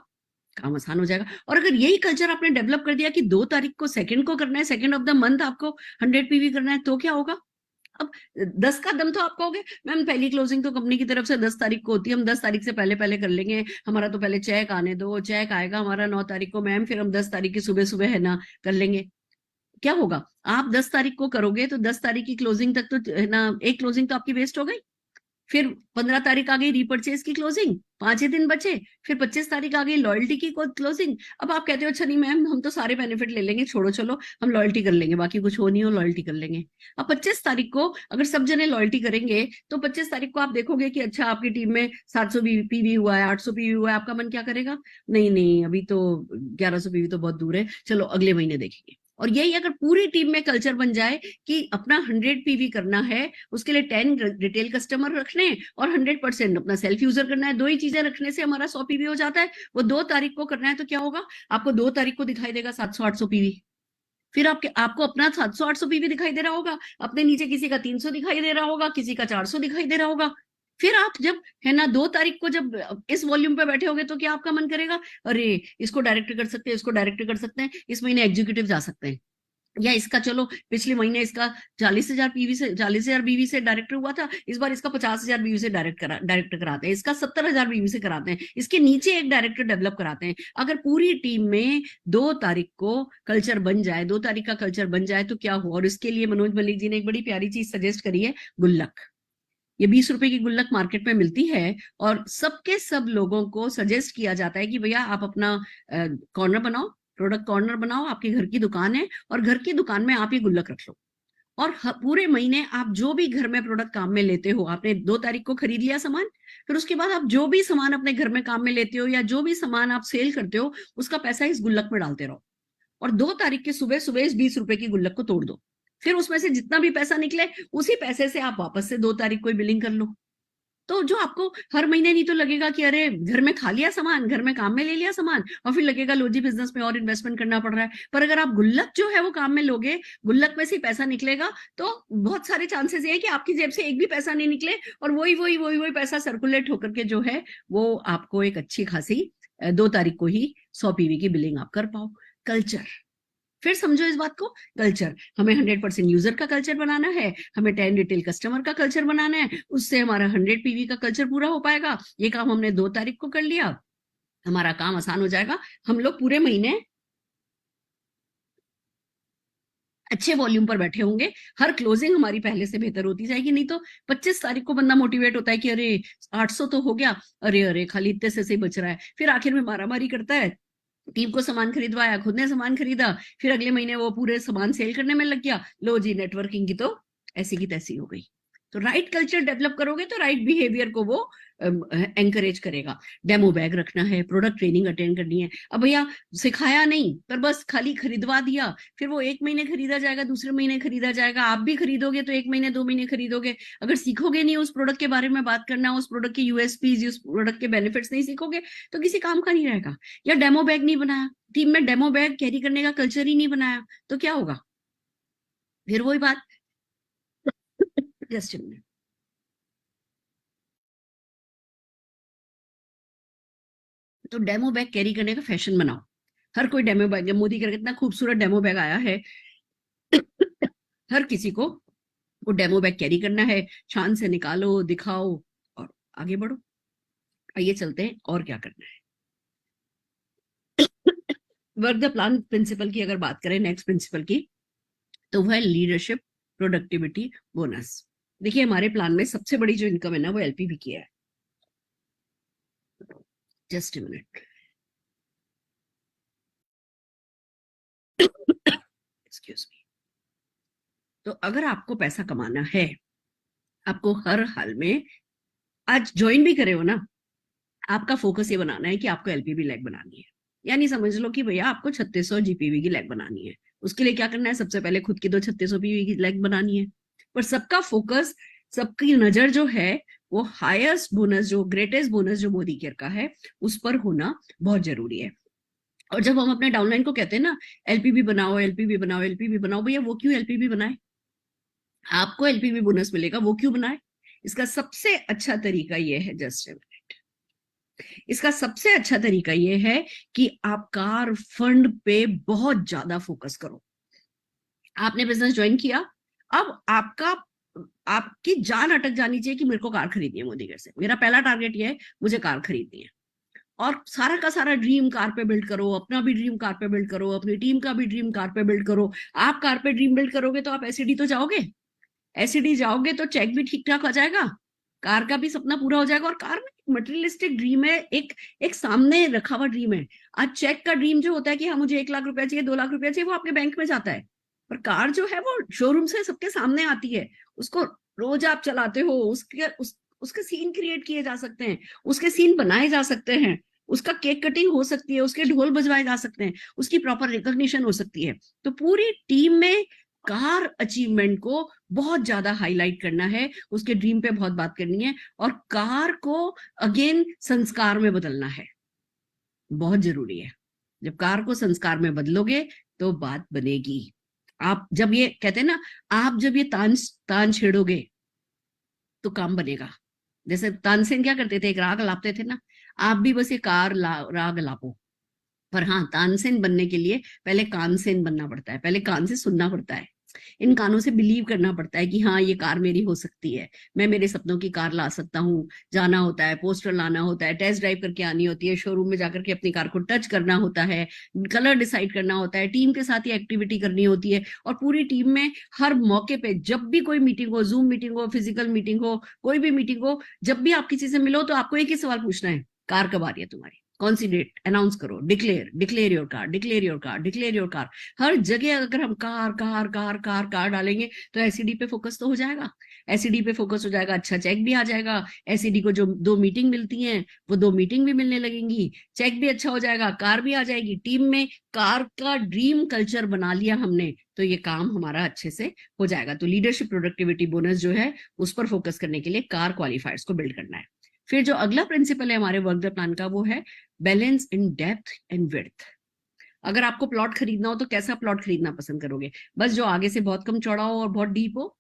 काम आसान हो जाएगा। और अगर यही कल्चर आपने डेवलप कर दिया कि 2 तारीख को सेकंड को करना है, सेकंड ऑफ द मंथ आपको 100 पीवी करना है, तो क्या होगा। अब 10 का दम तो आप कहोगे मैम पहली क्लोजिंग तो कंपनी की तरफ से 10 तारीख को होती है, हम 10 तारीख से पहले पहले कर लेंगे, हमारा तो पहले चेक आने दो, चेक आएगा हमारा 9 तारीख को मैम, फिर हम 10 तारीख की सुबह सुबह है ना कर लेंगे। क्या होगा, आप 10 तारीख को करोगे तो 10 तारीख की क्लोजिंग तक तो है ना, एक क्लोजिंग तो आपकी वेस्ट हो गई। फिर 15 तारीख आ गई रीपर्चेज की क्लोजिंग, 5 ही दिन बचे। फिर 25 तारीख आ गई लॉयल्टी की क्लोजिंग। अब आप कहते हो अच्छा नहीं मैम हम तो सारे बेनिफिट ले लेंगे, छोड़ो चलो हम लॉयल्टी कर लेंगे, बाकी कुछ हो नहीं हो लॉयल्टी कर लेंगे। अब 25 तारीख को अगर सब जने लॉयल्टी करेंगे तो 25 तारीख को आप देखोगे कि अच्छा आपकी टीम में 700 पीवी हुआ है, 800 पीवी हुआ है, आपका मन क्या करेगा, नहीं नहीं अभी तो 1100 पीवी तो बहुत दूर है, चलो अगले महीने देखेंगे। और यही अगर पूरी टीम में कल्चर बन जाए कि अपना 100 पीवी करना है, उसके लिए 10 रिटेल कस्टमर रखने और 100% अपना सेल्फ यूजर करना है, 2 ही चीजें रखने से हमारा 100 पीवी हो जाता है। वो 2 तारीख को करना है तो क्या होगा, आपको 2 तारीख को दिखाई देगा 700-800 पीवी, फिर आपको अपना 700-800 पीवी दिखाई दे रहा होगा, अपने नीचे किसी का 300 दिखाई दे रहा होगा, किसी का 400 दिखाई दे रहा होगा। फिर आप जब है ना 2 तारीख को जब इस वॉल्यूम पे बैठे होगे तो क्या आपका मन करेगा, अरे इसको डायरेक्ट कर सकते हैं, इसको डायरेक्ट कर सकते हैं, इस महीने एग्जीक्यूटिव जा सकते हैं, या इसका चलो पिछले महीने इसका 40,000 पीवी से 40,000 बीवी से डायरेक्टर हुआ था, इस बार इसका 50,000 बीवी से डायरेक्टर कराते हैं, इसका 70,000 बीवी से कराते हैं, इसके नीचे एक डायरेक्टर डेवलप कराते हैं। अगर पूरी टीम में 2 तारीख को कल्चर बन जाए, 2 तारीख का कल्चर बन जाए तो क्या हो। और इसके लिए मनोज मलिक जी ने एक बड़ी प्यारी चीज सजेस्ट करी है, गुल्लक। ये 20 रुपए की गुल्लक मार्केट में मिलती है, और सबके सब लोगों को सजेस्ट किया जाता है कि भैया आप अपना कॉर्नर बनाओ, प्रोडक्ट कॉर्नर बनाओ, आपके घर की दुकान है और घर की दुकान में आप ये गुल्लक रख लो, और पूरे महीने आप जो भी घर में प्रोडक्ट काम में लेते हो, आपने 2 तारीख को खरीद लिया सामान, फिर उसके बाद आप जो भी सामान अपने घर में काम में लेते हो या जो भी सामान आप सेल करते हो उसका पैसा इस गुल्लक में डालते रहो, और 2 तारीख के सुबह सुबह इस 20 रुपए की गुल्लक को तोड़ दो। फिर उसमें से जितना भी पैसा निकले उसी पैसे से आप वापस से 2 तारीख को बिलिंग कर लो। तो जो आपको हर महीने नहीं तो लगेगा कि अरे घर में खा लिया सामान, घर में काम में ले लिया सामान, और फिर लगेगा लो जी बिजनेस में और इन्वेस्टमेंट करना पड़ रहा है। पर अगर आप गुल्लक जो है वो काम में लोगे, गुल्लक में से पैसा निकलेगा, तो बहुत सारे चांसेस ये है कि आपकी जेब से एक भी पैसा नहीं निकले और वही पैसा सर्कुलेट होकर के जो है वो आपको एक अच्छी खासी 2 तारीख को ही 100 पीवी की बिलिंग आप कर पाओ। कल्चर, फिर समझो इस बात को, कल्चर हमें 100% यूजर का कल्चर बनाना है, हमें 10 रिटेल कस्टमर का कल्चर बनाना है, उससे हमारा 100 पीवी का कल्चर पूरा हो पाएगा। ये काम हमने 2 तारीख को कर लिया, हमारा काम आसान हो जाएगा। हम लोग पूरे महीने अच्छे वॉल्यूम पर बैठे होंगे, हर क्लोजिंग हमारी पहले से बेहतर होती जाएगी। नहीं तो 25 तारीख को बंदा मोटिवेट होता है कि अरे 800 तो हो गया, अरे खाली इतने से बच रहा है, फिर आखिर में मारामारी करता है, टीम को सामान खरीदवाया, खुद ने सामान खरीदा, फिर अगले महीने वो पूरे सामान सेल करने में लग गया, लो जी नेटवर्किंग की तो ऐसी की तैसी हो गई। तो राइट कल्चर डेवलप करोगे तो राइट बिहेवियर को वो एंकरेज करेगा। डेमो बैग रखना है, प्रोडक्ट ट्रेनिंग अटेंड करनी है। अब भैया सिखाया नहीं पर बस खाली खरीदवा दिया, फिर वो 1 महीने खरीदा जाएगा, दूसरे महीने खरीदा जाएगा, आप भी खरीदोगे तो 1 महीने 2 महीने खरीदोगे। अगर सीखोगे नहीं उस प्रोडक्ट के बारे में बात करना, उस प्रोडक्ट के यूएसपीज, उस प्रोडक्ट के बेनिफिट्स नहीं सीखोगे तो किसी काम का नहीं रहेगा। या डेमो बैग नहीं बनाया, टीम में डेमो बैग कैरी करने का कल्चर ही नहीं बनाया, तो क्या होगा? फिर वही बात, जस्ट तो डेमो बैग कैरी करने का फैशन बनाओ। हर कोई डेमो बैग, मोदी का कितना खूबसूरत डेमो बैग आया है, हर किसी को वो डेमो बैग कैरी करना है, शान से निकालो, दिखाओ और आगे बढ़ो। आइए चलते हैं और क्या करना है। वर्क द प्लान प्रिंसिपल की अगर बात करें, नेक्स्ट प्रिंसिपल की, तो वह लीडरशिप प्रोडक्टिविटी बोनस। देखिए हमारे प्लान में सबसे बड़ी जो इनकम है ना वो एलपीवी की है। Just a minute, excuse me. तो अगर आपको पैसा कमाना है, आपको हर हाल में, आज ज्वाइन भी करे हो ना, आपका फोकस ये बनाना है कि आपको एलपीवी लैग बनानी है। यानी समझ लो कि भैया आपको 3600 जीपीवी की लैग बनानी है। उसके लिए क्या करना है? सबसे पहले खुद की तो 3600 पीवी की लैग बनानी है। पर सबका फोकस, सबकी नजर जो है वो हाईएस्ट बोनस, जो ग्रेटेस्ट बोनस जो मोदी केयर का है, उस पर होना बहुत जरूरी है। और जब हम अपने डाउनलाइन को कहते हैं ना एलपीवी बनाओ, एलपीवी बनाओ, एलपीवी बनाओ, भैया वो क्यों एलपीवी बनाए? आपको एलपीवी बोनस मिलेगा, वो क्यों बनाए? इसका सबसे अच्छा तरीका ये है, जस्ट इसका सबसे अच्छा तरीका ये है कि आप कार फंड पे बहुत ज्यादा फोकस करो। आपने बिजनेस ज्वाइन किया, अब आपकी जान अटक जानी चाहिए कि मेरे को कार खरीदनी है मोदी केयर से। मेरा पहला टारगेट ये है, मुझे कार खरीदनी है। और सारा का सारा ड्रीम कार पे बिल्ड करो, अपना भी ड्रीम कार पे बिल्ड करो, अपनी टीम का भी ड्रीम कार पे बिल्ड करो। आप कार पे ड्रीम बिल्ड करोगे तो आप एसईडी तो जाओगे, एसईडी जाओगे तो चेक भी ठीक ठाक आ जाएगा, कार का भी सपना पूरा हो जाएगा। और कार में मटेरियलिस्टिक ड्रीम है, एक सामने रखा हुआ ड्रीम है। आज चेक का ड्रीम जो होता है कि हाँ मुझे 1 लाख रुपया चाहिए, 2 लाख रुपया चाहिए, वो आपके बैंक में जाता है। पर कार जो है वो शोरूम से सबके सामने आती है, उसको रोज आप चलाते हो, उसके सीन क्रिएट किए जा सकते हैं, उसके सीन बनाए जा सकते हैं, उसका केक कटिंग हो सकती है, उसके ढोल बजवाए जा सकते हैं, उसकी प्रॉपर रिकॉग्निशन हो सकती है। तो पूरी टीम में कार अचीवमेंट को बहुत ज्यादा हाईलाइट करना है, उसके ड्रीम पे बहुत बात करनी है, और कार को अगेन संस्कार में बदलना है, बहुत जरूरी है। जब कार को संस्कार में बदलोगे तो बात बनेगी। आप जब ये कहते हैं ना, आप जब ये तान छेड़ोगे तो काम बनेगा। जैसे तानसेन क्या करते थे, एक राग लापते थे ना, आप भी बस ये राग लापो। पर हाँ, तानसेन बनने के लिए पहले कानसेन बनना पड़ता है, पहले कान से सुनना पड़ता है, इन कानों से बिलीव करना पड़ता है कि हाँ ये कार मेरी हो सकती है, मैं मेरे सपनों की कार ला सकता हूँ। जाना होता है, पोस्टर लाना होता है, टेस्ट ड्राइव करके आनी होती है, शोरूम में जाकर के अपनी कार को टच करना होता है, कलर डिसाइड करना होता है, टीम के साथ ही एक्टिविटी करनी होती है। और पूरी टीम में हर मौके पे जब भी कोई मीटिंग हो, जूम मीटिंग हो, फिजिकल मीटिंग हो, कोई भी मीटिंग हो, जब भी आप किसी से मिलो तो आपको एक ही सवाल पूछना है, कार कब आ रही है तुम्हारी? कौन सी डेट अनाउंस करो, declare your car, declare your car, declare your car. हर जगह अगर हम car car car car car डालेंगे तो एसईडी पे फोकस तो हो जाएगा, एसईडी पे फोकस हो जाएगा, अच्छा चेक भी आ जाएगा, एसईडी को जो 2 मीटिंग मिलती हैं वो 2 मीटिंग भी मिलने लगेंगी, चेक भी अच्छा हो जाएगा, कार भी आ जाएगी। टीम में कार का ड्रीम कल्चर बना लिया हमने तो ये काम हमारा अच्छे से हो जाएगा। तो लीडरशिप प्रोडक्टिविटी बोनस जो है उस पर फोकस करने के लिए कार क्वालिफायर्स को बिल्ड करना है। फिर जो अगला प्रिंसिपल है हमारे वर्क द प्लान का वो है balance in depth and width. अगर आपको प्लॉट खरीदना हो तो कैसा प्लॉट खरीदना पसंद करोगे? बस जो आगे से बहुत कम चौड़ा हो और बहुत डीप हो,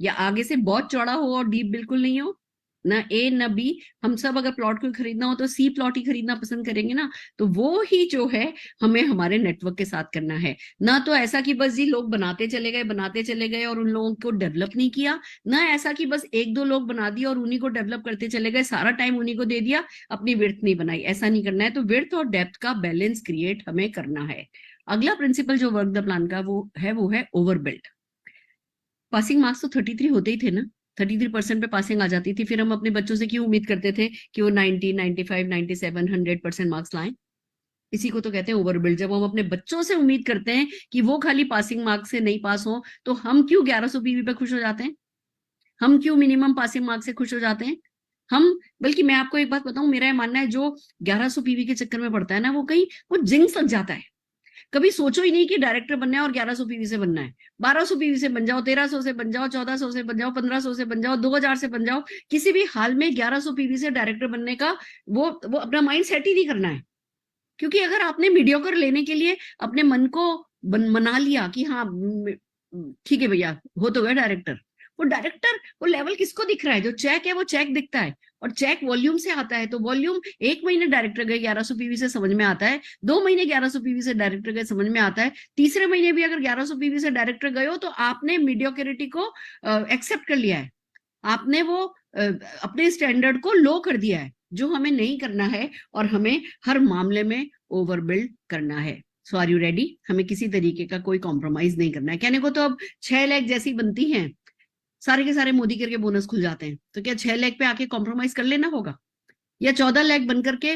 या आगे से बहुत चौड़ा हो और डीप बिल्कुल नहीं हो? ना ए ना बी। हम सब अगर प्लॉट को खरीदना हो तो सी प्लॉट ही खरीदना पसंद करेंगे ना। तो वो ही जो है हमें हमारे नेटवर्क के साथ करना है। ना तो ऐसा कि बस जी लोग बनाते चले गए और उन लोगों को डेवलप नहीं किया, ना ऐसा कि बस 1-2 लोग बना दिया और उन्हीं को डेवलप करते चले गए, सारा टाइम उन्हीं को दे दिया, अपनी विड्थ नहीं बनाई। ऐसा नहीं करना है। तो विड्थ और डेप्थ का बैलेंस क्रिएट हमें करना है। अगला प्रिंसिपल जो वर्क द प्लान का वो है ओवरबिल्ड। पासिंग मार्क्स तो 33 होते ही थे ना, 33% पे पासिंग आ जाती थी। फिर हम अपने बच्चों से क्यों उम्मीद करते थे कि वो 90, 95, 97, 100% मार्क्स लाएं? इसी को तो कहते हैं ओवरबिल्ड। जब हम अपने बच्चों से उम्मीद करते हैं कि वो खाली पासिंग मार्क्स से नहीं पास हो, तो हम क्यों 1100 पीवी पे खुश हो जाते हैं? हम क्यों मिनिमम पासिंग मार्क्स से खुश हो जाते हैं? बल्कि मैं आपको एक बात बताऊं, मेरा ये मानना है जो 1100 पीवी के चक्कर में पड़ता है ना, वो कहीं वो जिंक्स लग जाता है। कभी सोचो ही नहीं कि डायरेक्टर बनना है और 1100 पीवी से बनना है। 1200 पीवी से बन जाओ, 1300 से बन जाओ, 1400 से बन जाओ, 1500 से बन जाओ, 2000 से बन जाओ, किसी भी हाल में 1100 पीवी से डायरेक्टर बनने का वो अपना माइंड सेट ही नहीं करना है। क्योंकि अगर आपने मीडियोकर लेने के लिए अपने मन को मना लिया कि हाँ ठीक है भैया हो तो गया डायरेक्टर, वो लेवल किसको दिख रहा है? जो चेक है वो चेक दिखता है, और चेक वॉल्यूम से आता है। तो वॉल्यूम 1 महीने डायरेक्टर गए 1100 पीवी से समझ में आता है, 2 महीने 1100 पीवी से डायरेक्टर गए समझ में आता है, तीसरे महीने भी अगर 1100 पीवी से डायरेक्टर गए हो तो आपने मीडियोक्रिटी को एक्सेप्ट कर लिया है, आपने वो अपने स्टैंडर्ड को लो कर दिया है, जो हमें नहीं करना है। और हमें हर मामले में ओवरबिल्ड करना है। सो आर यू रेडी? हमें किसी तरीके का कोई कॉम्प्रोमाइज नहीं करना है। कहने को तो अब 6 लाख जैसी बनती हैं, सारे के सारे मोदी करके बोनस खुल जाते हैं, तो क्या 6 लाख पे आके कॉम्प्रोमाइज कर लेना होगा? या 14 लाख बनकर के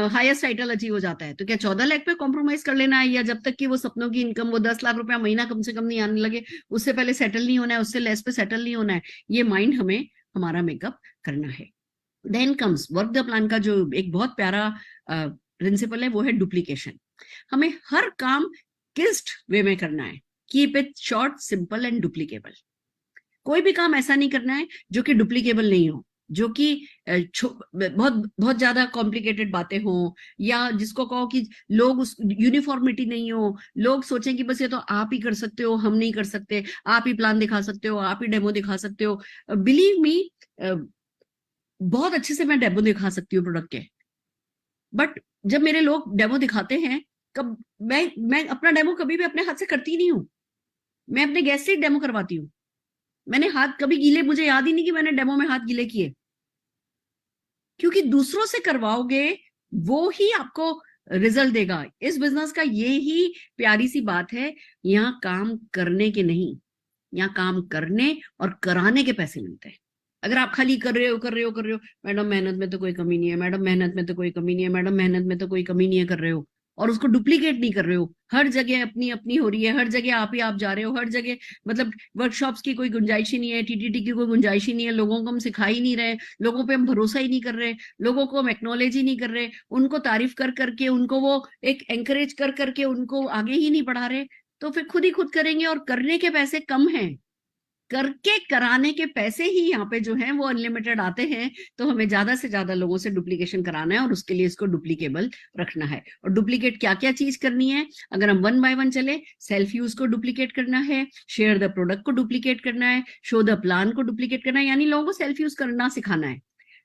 हाईएस्ट टाइटल अचीव हो जाता है, तो क्या 14 लाख पे कॉम्प्रोमाइज कर लेना है? या जब तक कि वो सपनों की इनकम वो 10 लाख रुपया महीना कम से कम नहीं आने लगे, उससे पहले सेटल नहीं होना है, उससे लेस पे सेटल नहीं होना है? ये माइंड हमें हमारा मेकअप करना है। Then comes work the plan का जो एक बहुत प्यारा प्रिंसिपल है वो है डुप्लीकेशन। हमें हर काम किस्ड वे में करना है। Keep it short, simple and duplicable. कोई भी काम ऐसा नहीं करना है जो कि डुप्लीकेबल नहीं हो, जो कि बहुत बहुत ज्यादा कॉम्प्लिकेटेड बातें हो, या जिसको कहो कि लोग उस यूनिफॉर्मिटी नहीं हो, लोग सोचें कि बस ये तो आप ही कर सकते हो, हम नहीं कर सकते, आप ही प्लान दिखा सकते हो, आप ही डेमो दिखा सकते हो। बिलीव मी, बहुत अच्छे से मैं डेमो दिखा सकती हूँ प्रोडक्ट के, बट जब मेरे लोग डेमो दिखाते हैं, मैं अपना डेमो कभी भी अपने हाथ से करती नहीं हूँ, मैं अपने गेस्ट से डेमो करवाती हूँ। मैंने हाथ कभी गीले, मुझे याद ही नहीं कि मैंने डेमो में हाथ गीले किए, क्योंकि दूसरों से करवाओगे वो ही आपको रिजल्ट देगा। इस बिजनेस का ये ही प्यारी सी बात है, यहाँ काम करने के नहीं, यहाँ काम करने और कराने के पैसे मिलते हैं। अगर आप खाली कर रहे हो, मैडम मेहनत में तो कोई कमी नहीं है, मैडम मेहनत में तो कोई कमी नहीं है, मैडम मेहनत में तो कोई कमी नहीं है कर रहे हो, और उसको डुप्लीकेट नहीं कर रहे हो, हर जगह अपनी अपनी हो रही है, हर जगह आप ही आप जा रहे हो, हर जगह मतलब वर्कशॉप्स की कोई गुंजाइश ही नहीं है, टीटीटी की कोई गुंजाइश ही नहीं है, लोगों को हम सिखा ही नहीं रहे, लोगों पे हम भरोसा ही नहीं कर रहे, लोगों को हम एक्नॉलेज ही नहीं कर रहे, उनको तारीफ कर करके, उनको वो एक एंकरेज कर करके उनको आगे ही नहीं बढ़ा रहे, तो फिर खुद ही खुद करेंगे। और करने के पैसे कम हैं, करके कराने के पैसे ही यहाँ पे जो है वो अनलिमिटेड आते हैं। तो हमें ज्यादा से ज्यादा लोगों से डुप्लीकेशन कराना है और उसके लिए इसको डुप्लीकेबल रखना है। और डुप्लीकेट क्या क्या चीज करनी है, अगर हम 1 बाय 1 चले, सेल्फ यूज को डुप्लीकेट करना है, शेयर द प्रोडक्ट को डुप्लीकेट करना है, शो द प्लान को डुप्लीकेट करना है, यानी लोगों को सेल्फ यूज करना सिखाना है,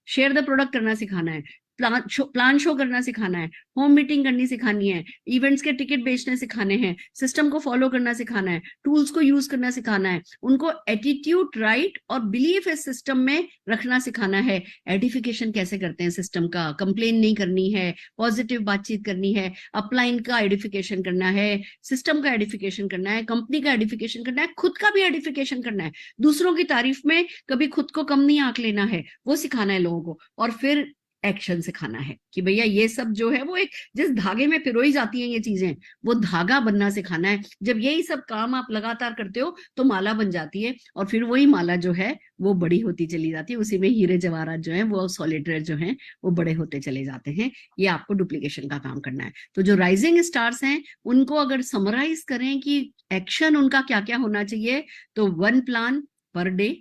शेयर द प्रोडक्ट करना सिखाना है, प्लान शो करना सिखाना है, होम मीटिंग करनी सिखानी है, इवेंट्स के टिकट बेचने सिखाने हैं, सिस्टम को फॉलो करना सिखाना है, टूल्स को यूज करना सिखाना है, उनको एटीट्यूड, राइट और बिलीफ इस सिस्टम में रखना सिखाना है, एडिफिकेशन कैसे करते हैं सिस्टम का, कंप्लेन नहीं करनी है, पॉजिटिव बातचीत करनी है, अपलाइन का एडिफिकेशन करना है, सिस्टम का एडिफिकेशन करना है, कंपनी का एडिफिकेशन करना है, खुद का भी एडिफिकेशन करना है, दूसरों की तारीफ में कभी खुद को कम नहीं आंक लेना है, वो सिखाना है लोगों को। और फिर एक्शन सिखाना है कि भैया ये सब जो है वो एक जिस धागे में पिरोई जाती हैं ये चीजें, वो धागा बनना सिखाना है। जब यही सब काम आप लगातार करते हो तो माला बन जाती है, और फिर वही माला जो है वो बड़ी होती चली जाती है, उसी में हीरे जवाहरात जो है वो सॉलिड रेयर जो है वो बड़े होते चले जाते हैं। ये आपको डुप्लीकेशन का काम करना है। तो जो राइजिंग स्टार्स हैं उनको अगर समराइज करें कि एक्शन उनका क्या क्या होना चाहिए, तो 1 प्लान पर डे,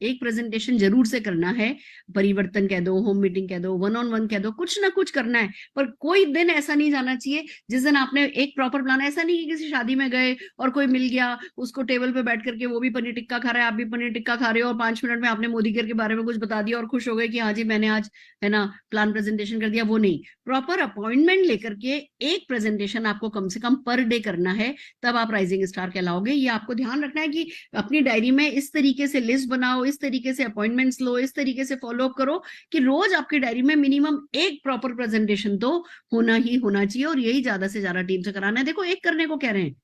एक प्रेजेंटेशन जरूर से करना है, परिवर्तन कह दो, होम मीटिंग कह दो, 1-on-1 कह दो, कुछ ना कुछ करना है। पर कोई दिन ऐसा नहीं जाना चाहिए जिस दिन आपने एक प्रॉपर प्लान, ऐसा नहीं कि किसी शादी में गए और कोई मिल गया, उसको टेबल पे बैठ करके वो भी पनीर टिक्का खा रहा है, आप भी पनीर टिक्का खा रहे हो, और 5 मिनट में आपने मोदी केयर के बारे में कुछ बता दिया और खुश हो गए कि हाँ जी मैंने आज है ना प्लान प्रेजेंटेशन कर दिया। वो नहीं, प्रॉपर अपॉइंटमेंट लेकर के एक प्रेजेंटेशन आपको कम से कम पर डे करना है, तब आप राइजिंग स्टार कहलाओगे। ये आपको ध्यान रखना है कि अपनी डायरी में इस तरीके से लिस्ट बनाओ, इस तरीके से अपॉइंटमेंट्स लो, इस तरीके से फॉलो अप करो कि रोज आपकी डायरी में मिनिमम एक प्रॉपर प्रेजेंटेशन तो होना ही होना चाहिए, और यही ज्यादा से ज्यादा टीम से कराना है। देखो एक करने को कह रहे हैं,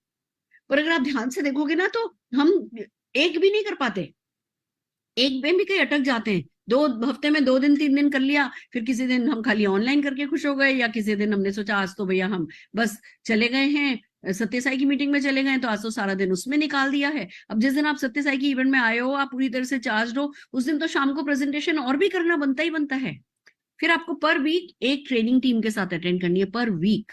पर अगर आप ध्यान से देखोगे ना तो हम एक भी नहीं कर पाते, एक में भी कहीं अटक जाते हैं। 2 हफ्ते में 2 दिन 3 दिन कर लिया, फिर किसी दिन हम खाली ऑनलाइन करके खुश हो गए, या किसी दिन हमने सोचा आज तो भैया हम बस चले गए हैं सत्य साई की मीटिंग में चले गए, तो आज तो सारा दिन उसमें निकाल दिया है। अब जिस दिन आप सत्य साई की इवेंट में आए हो, आप पूरी तरह से चार्ज हो, उस दिन तो शाम को प्रेजेंटेशन और भी करना बनता ही बनता है। फिर आपको पर वीक एक ट्रेनिंग टीम के साथ अटेंड करनी है, पर वीक।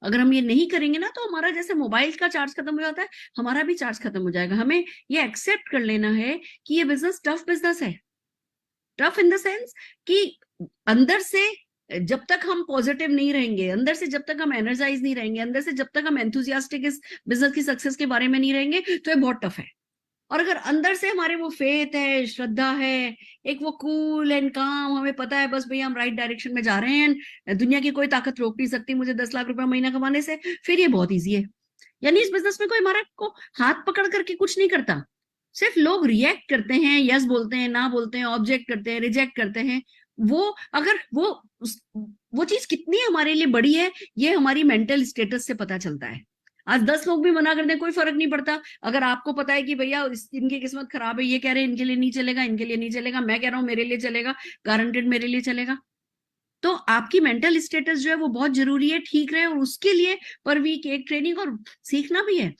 अगर हम ये नहीं करेंगे ना तो हमारा जैसे मोबाइल का चार्ज खत्म हो जाता है, हमारा भी चार्ज खत्म हो जाएगा। हमें ये एक्सेप्ट कर लेना है कि ये बिजनेस टफ बिजनेस है। टफ इन द सेंस कि अंदर से जब तक हम पॉजिटिव नहीं रहेंगे, अंदर से जब तक हम एनर्जाइज नहीं रहेंगे, अंदर से जब तक हम एंथुजियास्टिक इस बिजनेस की सक्सेस के बारे में नहीं रहेंगे, तो ये बहुत टफ है। और अगर अंदर से हमारे वो फेथ है, श्रद्धा है, एक वो कूल एंड काम, हमें पता है बस भैया हम राइट डायरेक्शन में जा रहे हैं, दुनिया की कोई ताकत रोक नहीं सकती मुझे 10 लाख रुपया महीना कमाने से, फिर ये बहुत ईजी है। यानी इस बिजनेस में कोई हमारा को हाथ पकड़ करके कुछ नहीं करता, सिर्फ लोग रिएक्ट करते हैं, यस बोलते हैं, ना बोलते हैं, ऑब्जेक्ट करते हैं, रिजेक्ट करते हैं। वो अगर वो चीज कितनी हमारे लिए बड़ी है, ये हमारी मेंटल स्टेटस से पता चलता है। आज 10 लोग भी मना कर दें कोई फर्क नहीं पड़ता। अगर आपको पता है कि भैया इनकी किस्मत खराब है, ये कह रहे हैं इनके लिए नहीं चलेगा, इनके लिए नहीं चलेगा, मैं कह रहा हूं मेरे लिए चलेगा, गारंटेड मेरे लिए चलेगा, तो आपकी मेंटल स्टेटस जो है वो बहुत जरूरी है, ठीक रहे। और उसके लिए पर वीक एक ट्रेनिंग, और सीखना भी है,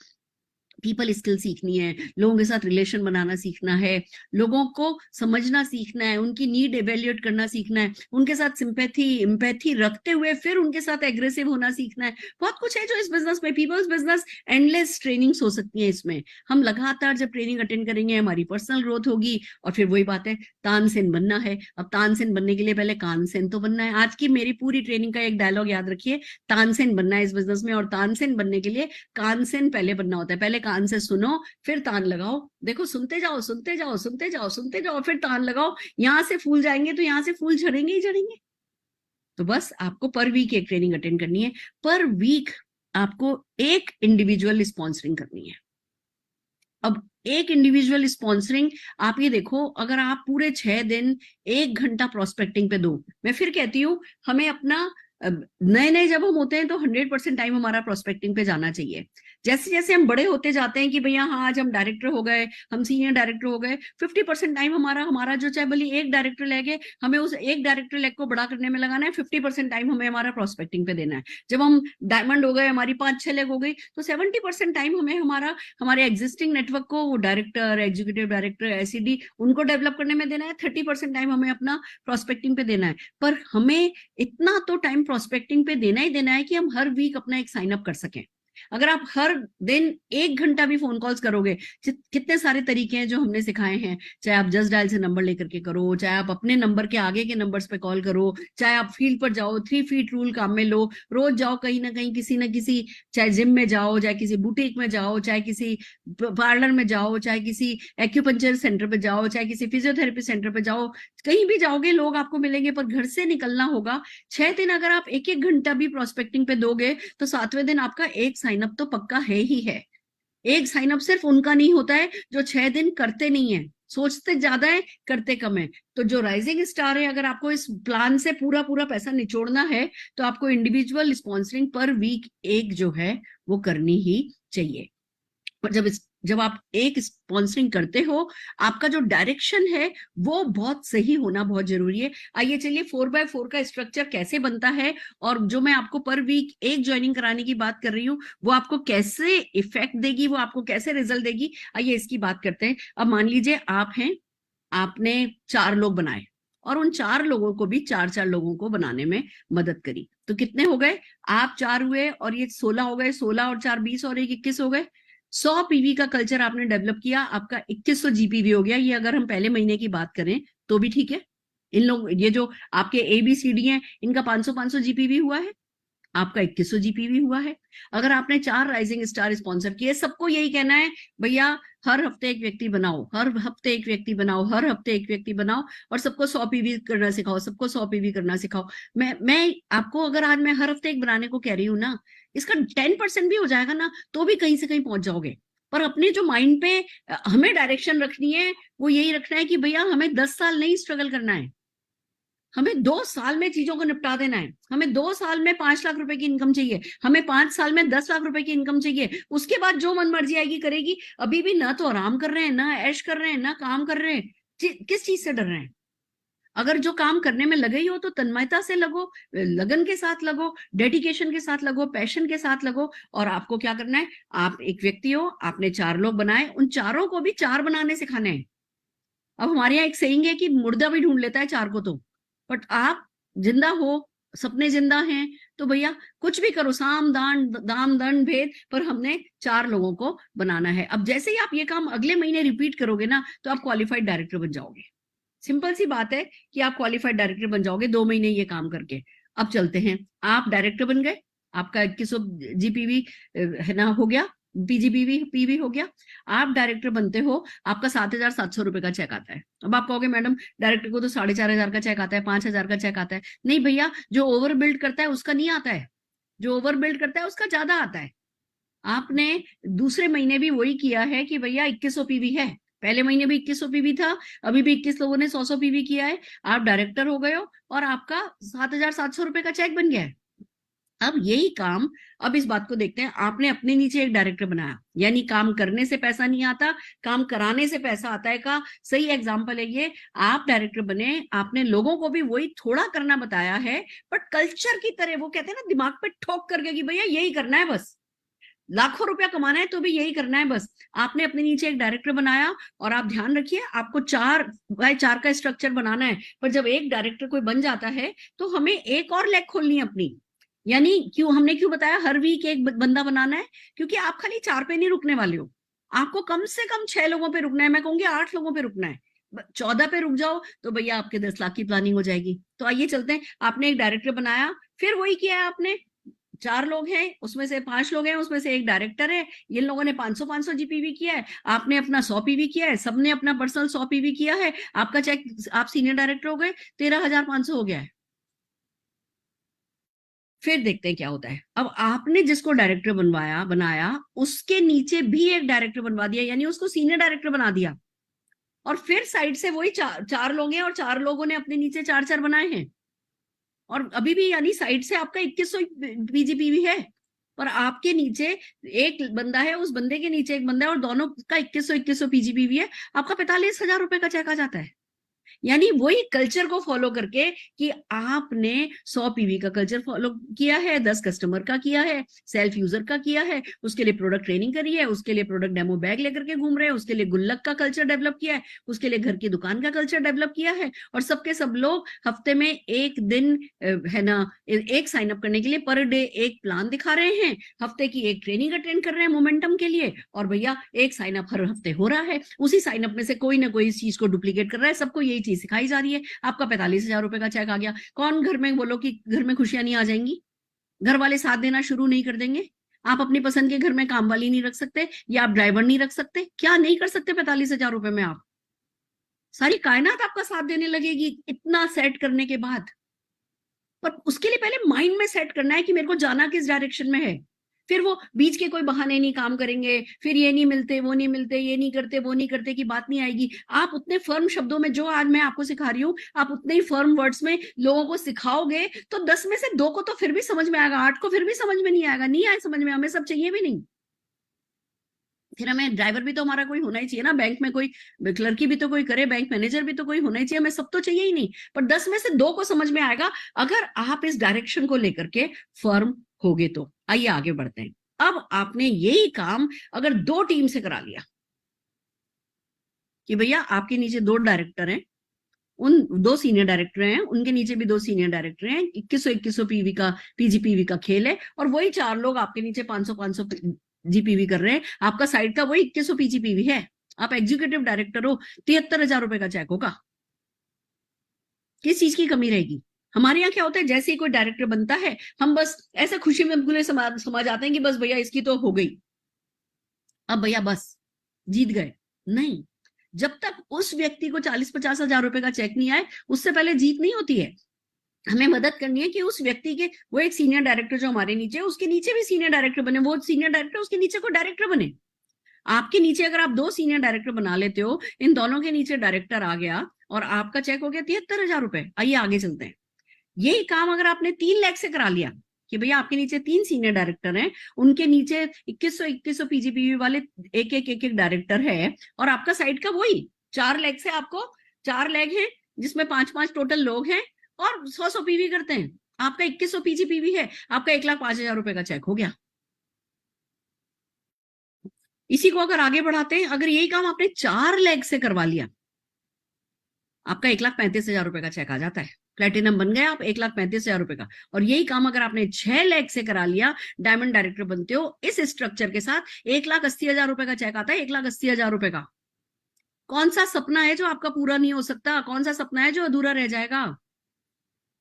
पीपल स्किल सीखनी है, लोगों के साथ रिलेशन बनाना सीखना है, लोगों को समझना सीखना है, उनकी नीड एवेल्युएट करना सीखना है, उनके साथ सिंपैथी एम्पैथी रखते हुए फिर उनके साथ एग्रेसिव होना सीखना है। बहुत कुछ है जो इस बिजनेस में, पीपल्स बिजनेस, एंडलेस ट्रेनिंग्स हो सकती है इसमें। हम लगातार जब ट्रेनिंग अटेंड करेंगे हमारी पर्सनल ग्रोथ होगी, और फिर वही बात है, तानसेन बनना है। अब तानसेन बनने के लिए पहले कानसेन तो बनना है। आज की मेरी पूरी ट्रेनिंग का एक डायलॉग याद रखिए, तानसेन बनना है इस बिजनेस में, और तानसेन बनने के लिए कानसेन पहले बनना होता है। पहले कान से सुनो फिर तान लगाओ, देखो सुनते जाओ सुनते जाओ सुनते जाओ सुनते जाओ, फिर तान लगाओ। यहां से फूल जाएंगे तो यहां से फूल झड़ेंगे ही झड़ेंगे। तो बस आपको पर वीक एक ट्रेनिंग अटेंड करनी है, पर वीक आपको एक इंडिविजुअल स्पॉन्सरिंग करनी है। अब एक इंडिविजुअल स्पॉन्सरिंग, आप ये देखो, अगर आप पूरे 6 दिन 1 घंटा प्रोस्पेक्टिंग पे दो, मैं फिर कहती हूँ हमें अपना नए नए जब हम होते हैं तो 100% टाइम हमारा प्रोस्पेक्टिंग पे जाना चाहिए। जैसे जैसे हम बड़े होते जाते हैं कि भैया हाँ आज हम डायरेक्टर हो गए, हम सीनियर डायरेक्टर हो गए, 50% टाइम हमारा जो चाहे भले एक डायरेक्टर लेग है, हमें उस एक डायरेक्टर लेग को बड़ा करने में लगाना है, 50% टाइम हमें हमारा प्रोस्पेक्टिंग पे देना है। जब हम डायमंड हो गए, हमारी 5-6 लेग हो गई, तो 70% टाइम हमें हमारे एग्जिस्टिंग नेटवर्क को, डायरेक्टर, एग्जीक्यूटिव डायरेक्टर, एसीडी, उनको डेवलप करने में देना है, 30% टाइम हमें अपना प्रोस्पेक्टिंग पे देना है। पर हमें इतना तो टाइम प्रोस्पेक्टिंग पे देना ही देना है कि हम हर वीक अपना एक साइन अप कर सकें। अगर आप हर दिन 1 घंटा भी फोन कॉल्स करोगे, कितने सारे तरीके हैं जो हमने सिखाए हैं, चाहे आप जस्ट डायल से नंबर लेकर के करो, चाहे आप अपने नंबर के आगे के नंबर्स पे कॉल करो, चाहे आप फील्ड पर जाओ, 3 फीट रूल काम में लो, रोज जाओ कहीं ना कहीं, किसी ना किसी, चाहे जिम में जाओ, चाहे किसी बुटीक में जाओ, चाहे किसी पार्लर में जाओ, चाहे किसी एक्यूपंक्चर सेंटर पे जाओ, चाहे किसी फिजियोथेरेपी सेंटर पे जाओ, कहीं भी जाओगे लोग आपको मिलेंगे, पर घर से निकलना होगा। 6 दिन अगर आप 1-1 घंटा भी प्रोस्पेक्टिंग पे दोगे तो 7वें दिन आपका एक साइन अप तो पक्का है ही है। एक साइन अप सिर्फ उनका नहीं होता है जो 6 दिन करते नहीं है, सोचते ज्यादा है करते कम है। तो जो राइजिंग स्टार है, अगर आपको इस प्लान से पूरा पूरा पैसा निचोड़ना है तो आपको इंडिविजुअल स्पॉन्सरिंग पर वीक एक जो है वो करनी ही चाहिए। और जब आप एक स्पॉन्सरिंग करते हो, आपका जो डायरेक्शन है वो बहुत सही होना बहुत जरूरी है। आइए चलिए 4x4 का स्ट्रक्चर कैसे बनता है, और जो मैं आपको पर वीक एक ज्वाइनिंग कराने की बात कर रही हूँ वो आपको कैसे इफेक्ट देगी, वो आपको कैसे रिजल्ट देगी, आइए इसकी बात करते हैं। अब मान लीजिए आप हैं, आपने 4 लोग बनाए और उन 4 लोगों को भी 4-4 लोगों को बनाने में मदद करी, तो कितने हो गए? आप 4 हुए और ये 16 हो गए, 16 और 4 20 और 1 21 हो गए। 100 पीवी का कल्चर आपने डेवलप किया, आपका 2100 जीपीवी हो गया। ये अगर हम पहले महीने की बात करें तो भी ठीक है। इन लोग, ये जो आपके ABCD हैं, इनका 500 जीपीवी हुआ है, आपका 2100 जीपीवी हुआ है। अगर आपने 4 राइजिंग स्टार स्पॉन्सर किए, सबको यही कहना है भैया हर हफ्ते एक व्यक्ति बनाओ, हर हफ्ते एक व्यक्ति बनाओ, हर हफ्ते एक व्यक्ति बनाओ, और सबको 100 पीवी करना सिखाओ, सबको 100 पीवी करना सिखाओ। मैं आपको अगर आज मैं हर हफ्ते एक बनाने को कह रही हूँ ना, इसका 10% भी हो जाएगा ना तो भी कहीं से कहीं पहुंच जाओगे। पर अपने जो माइंड पे हमें डायरेक्शन रखनी है, वो यही रखना है कि भैया हमें 10 साल नहीं स्ट्रगल करना है, हमें 2 साल में चीजों को निपटा देना है। हमें 2 साल में 5 लाख रुपए की इनकम चाहिए, हमें 5 साल में 10 लाख रुपए की इनकम चाहिए। उसके बाद जो मन मर्जी आएगी करेगी। अभी भी ना तो आराम कर रहे हैं, ना ऐश कर रहे हैं, ना काम कर रहे हैं। किस चीज से डर रहे हैं? अगर जो काम करने में लगे ही हो तो तन्मयता से लगो, लगन के साथ लगो, डेडिकेशन के साथ लगो, पैशन के साथ लगो। और आपको क्या करना है, आप एक व्यक्ति हो, आपने 4 लोग बनाए, उन चारों को भी 4 बनाने सिखाने हैं। अब हमारे यहाँ एक सेइंग है कि मुर्दा भी ढूंढ लेता है 4 को, तो बट आप जिंदा हो, सपने जिंदा हैं, तो भैया कुछ भी करो, साम दाम दंड भेद, पर हमने 4 लोगों को बनाना है। अब जैसे ही आप ये काम अगले महीने रिपीट करोगे ना, तो आप क्वालिफाइड डायरेक्टर बन जाओगे। सिंपल सी बात है कि आप क्वालिफाइड डायरेक्टर बन जाओगे 2 महीने ये काम करके। अब चलते हैं, आप डायरेक्टर बन गए, आपका 2100 जीपीवी है ना हो गया, पीवी हो गया। आप डायरेक्टर बनते हो, आपका 7,700 रुपए का चेक आता है। अब आप कहोगे मैडम डायरेक्टर को तो 4,500 का चेक आता है, 5,000 का चेक आता है। नहीं भैया, जो ओवर बिल्ड करता है उसका नहीं आता है, जो ओवर बिल्ड करता है उसका ज्यादा आता है। आपने दूसरे महीने भी वही किया है कि भैया 2100 पीवी है, पहले महीने भी 2100 पीवी था, अभी भी 21 लोगों ने 100 पीवी किया है, आप डायरेक्टर हो गए हो और आपका 7,700 रुपए का चेक बन गया है। अब यही काम, अब इस बात को देखते हैं, आपने अपने नीचे एक डायरेक्टर बनाया, यानी काम करने से पैसा नहीं आता, काम कराने से पैसा आता है का सही एग्जांपल है ये। आप डायरेक्टर बने, आपने लोगों को भी वही थोड़ा करना बताया है, बट कल्चर की तरह, वो कहते हैं ना दिमाग पे ठोक करके कि भैया यही करना है, बस लाखों रुपया कमाना है तो भी यही करना है बस। आपने अपने नीचे एक डायरेक्टर बनाया, और आप ध्यान रखिए आपको 4x4 का स्ट्रक्चर बनाना है। पर जब एक डायरेक्टर कोई बन जाता है तो हमें एक और लेग खोलनी है अपनी। यानी हमने क्यों बताया हर वीक एक बंदा बनाना है? क्योंकि आप खाली 4 पे नहीं रुकने वाले हो, आपको कम से कम 6 लोगों पे रुकना है, मैं कहूंगी 8 लोगों पे रुकना है। 14 पे रुक जाओ तो भैया आपके 10 लाख की प्लानिंग हो जाएगी। तो आइए चलते हैं, आपने एक डायरेक्टर बनाया, फिर वही किया है आपने, 4 लोग हैं, उसमें से 5 लोग हैं, उसमें से एक डायरेक्टर है, ये लोगों ने 500 जीपीवी किया है, आपने अपना 100 पीवी किया है, सबने अपना पर्सनल 100 पीवी किया है, आपका चेक, आप सीनियर डायरेक्टर हो गए, 13,500 हो गया है। फिर देखते हैं क्या होता है। अब आपने जिसको डायरेक्टर बनाया उसके नीचे भी एक डायरेक्टर बनवा दिया, यानी उसको सीनियर डायरेक्टर बना दिया। और फिर साइड से वही 4 लोग हैं, और 4 लोगों ने अपने नीचे 4-4 बनाए हैं, और अभी भी यानी साइड से आपका 2100 पीजीपीवी है, पर आपके नीचे एक बंदा है, उस बंदे के नीचे एक बंदा है, और दोनों का 2100 पीजीपीवी है, आपका 45,000 रुपए का चेक आ जाता है। यानी वही कल्चर को फॉलो करके कि आपने 100 पीवी का कल्चर फॉलो किया है, 10 कस्टमर का किया है, सेल्फ यूजर का किया है, उसके लिए प्रोडक्ट ट्रेनिंग करी है, उसके लिए प्रोडक्ट डेमो बैग लेकर के घूम रहे हैं, उसके लिए गुल्लक का कल्चर डेवलप किया है, उसके लिए घर की दुकान का कल्चर डेवलप किया है, और सबके सब लोग हफ्ते में एक दिन है ना, एक साइन अप करने के लिए पर डे एक प्लान दिखा रहे हैं, हफ्ते की एक ट्रेनिंग अटेंड कर रहे हैं मोमेंटम के लिए, और भैया एक साइन अप हर हफ्ते हो रहा है, उसी साइन अप में से कोई ना कोई इस चीज को डुप्लीकेट कर रहा है, सबको यही चीज सिखाई जा रही है। आपका 45,000 रुपए का चेक आ गया। कौन घर में, बोलो कि घर में खुशियां नहीं आ जाएंगी? घर वाले साथ देना शुरू नहीं कर देंगे? आप अपनी पसंद के घर में काम वाली नहीं रख सकते, या आप ड्राइवर नहीं रख सकते? क्या नहीं कर सकते 45,000 रुपए में? आप सारी कायनात आपका साथ देने लगेगी इतना सेट करने के बाद। पर उसके लिए पहले माइंड में सेट करना है कि मेरे को जाना किस डायरेक्शन में है। फिर वो बीच के कोई बहाने नहीं काम करेंगे, फिर ये नहीं मिलते, वो नहीं मिलते, ये नहीं करते, वो नहीं करते की बात नहीं आएगी। आप उतने फर्म शब्दों में, जो आज मैं आपको सिखा रही हूँ, आप उतने ही फर्म वर्ड्स में लोगों को सिखाओगे तो 10 में से 2 को तो फिर भी समझ में आएगा, 8 को फिर भी समझ में नहीं आएगा, नहीं आए समझ में, हमें सब चाहिए भी नहीं। फिर हमें ड्राइवर भी तो हमारा कोई होना ही चाहिए ना, बैंक में कोई क्लर्की भी तो कोई करे, बैंक मैनेजर भी तो कोई होना ही चाहिए, हमें सब तो चाहिए ही नहीं, पर 10 में से 2 को समझ में आएगा अगर आप इस डायरेक्शन को लेकर के फर्म होगे तो। आइए आगे बढ़ते हैं। अब आपने यही काम अगर 2 टीम से करा लिया कि भैया आपके नीचे 2 डायरेक्टर हैं, उन 2 सीनियर डायरेक्टर हैं, उनके नीचे भी 2 सीनियर डायरेक्टर हैं, 2100 पीवी का पीजीपीवी का खेल है, और वही 4 लोग आपके नीचे 500 जीपीवी कर रहे हैं, आपका साइड का वही 2100 पीजीपीवी है, आप एग्जीक्यूटिव डायरेक्टर हो, 73,000 रुपए का चेक होगा। किस चीज की कमी रहेगी? हमारे यहाँ क्या होता है, जैसे ही कोई डायरेक्टर बनता है हम बस ऐसे खुशी में खुले समा जाते हैं कि बस भैया इसकी तो हो गई, अब भैया बस जीत गए। नहीं, जब तक उस व्यक्ति को 40-50 हजार रुपए का चेक नहीं आए उससे पहले जीत नहीं होती है। हमें मदद करनी है कि उस व्यक्ति के, वो एक सीनियर डायरेक्टर जो हमारे नीचे है उसके नीचे भी सीनियर डायरेक्टर बने, वो सीनियर डायरेक्टर उसके नीचे को डायरेक्टर बने। आपके नीचे अगर आप 2 सीनियर डायरेक्टर बना लेते हो, इन दोनों के नीचे डायरेक्टर आ गया और आपका चेक हो गया 73,000 रुपए। आइए आगे चलते हैं। यही काम अगर आपने 3 लाख से करा लिया कि भैया आपके नीचे 3 सीनियर डायरेक्टर हैं, उनके नीचे 2100 पीजीपीवी वाले एक डायरेक्टर है, और आपका साइड का वही 4 लाख से आपको 4 लाख है जिसमें 5-5 टोटल लोग हैं और 100 पीवी करते हैं, आपका 2100 पीजीपीवी है, आपका 1,05,000 रुपए का चेक हो गया। इसी को अगर आगे बढ़ाते हैं, अगर यही काम आपने 4 लाख से करवा लिया, आपका 1,35,000 रुपए का चेक आ जाता है, प्लेटिनम बन गए आप 1,35,000 रुपए का। और यही काम अगर आपने 6 लाख से करा लिया, डायमंड डायरेक्टर बनते हो, इस स्ट्रक्चर के साथ 1,80,000 रुपए का चेक आता है, 1,80,000 रुपए का। कौन सा सपना है जो आपका पूरा नहीं हो सकता? कौन सा सपना है जो अधूरा रह जाएगा?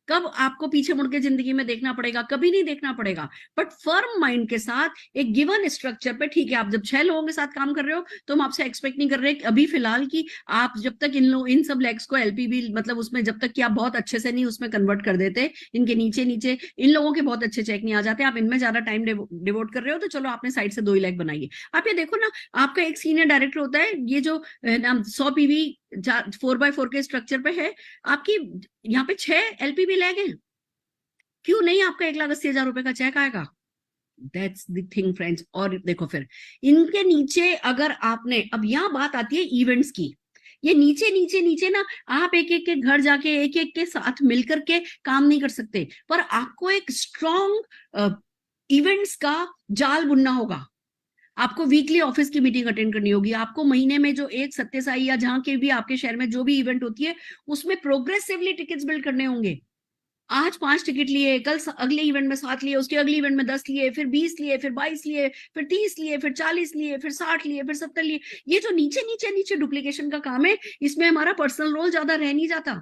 कब आपको पीछे मुड़ के जिंदगी में देखना पड़ेगा? कभी नहीं देखना पड़ेगा। बट फर्म माइंड के साथ एक गिवन स्ट्रक्चर पे, ठीक है, आप जब 6 लोगों के साथ काम कर रहे हो तो हम आपसे एक्सपेक्ट नहीं कर रहे अभी फिलहाल कि आप जब तक इन सब लेग्स को एलपीबी, मतलब उसमें जब तक कि आप बहुत अच्छे से नहीं उसमें कन्वर्ट कर देते, इनके नीचे नीचे इन लोगों के बहुत अच्छे चेक नहीं आ जाते, आप इनमें ज्यादा टाइम डिवोट कर रहे हो, तो चलो आपने साइड से 2 ही लाख बनाइए। आप ये देखो ना, आपका एक सीनियर डायरेक्टर होता है, ये जो 100 पीवी 4x4 के स्ट्रक्चर पे है, आपकी यहाँ पे 6 एलपीबी लैग हैं, क्यों नहीं आपका 1,80,000 रुपए का चेक आएगा? That's the thing friends. और देखो फिर इनके नीचे अगर आपने, अब यहाँ बात आती है इवेंट्स की, ये नीचे नीचे नीचे ना आप एक एक के घर जाके एक एक के साथ मिलकर के काम नहीं कर सकते, पर आपको एक स्ट्रॉन्ग इवेंट्स का जाल बुनना होगा। आपको वीकली ऑफिस की मीटिंग अटेंड करनी होगी, आपको महीने में जो एक सत्यसाई या जहां के भी आपके शहर में जो भी इवेंट होती है उसमें प्रोग्रेसिवली टिकट्स बिल्ड करने होंगे। आज 5 टिकट लिए, कल अगले इवेंट में 7 लिए, उसके अगले इवेंट में 10 लिए, फिर 20 लिए, फिर 22 लिए, फिर 30 लिए, फिर 40 लिए, फिर 60 लिए, फिर 70 लिए। ये जो नीचे नीचे नीचे डुप्लीकेशन का काम है, इसमें हमारा पर्सनल रोल ज्यादा रह नहीं जाता,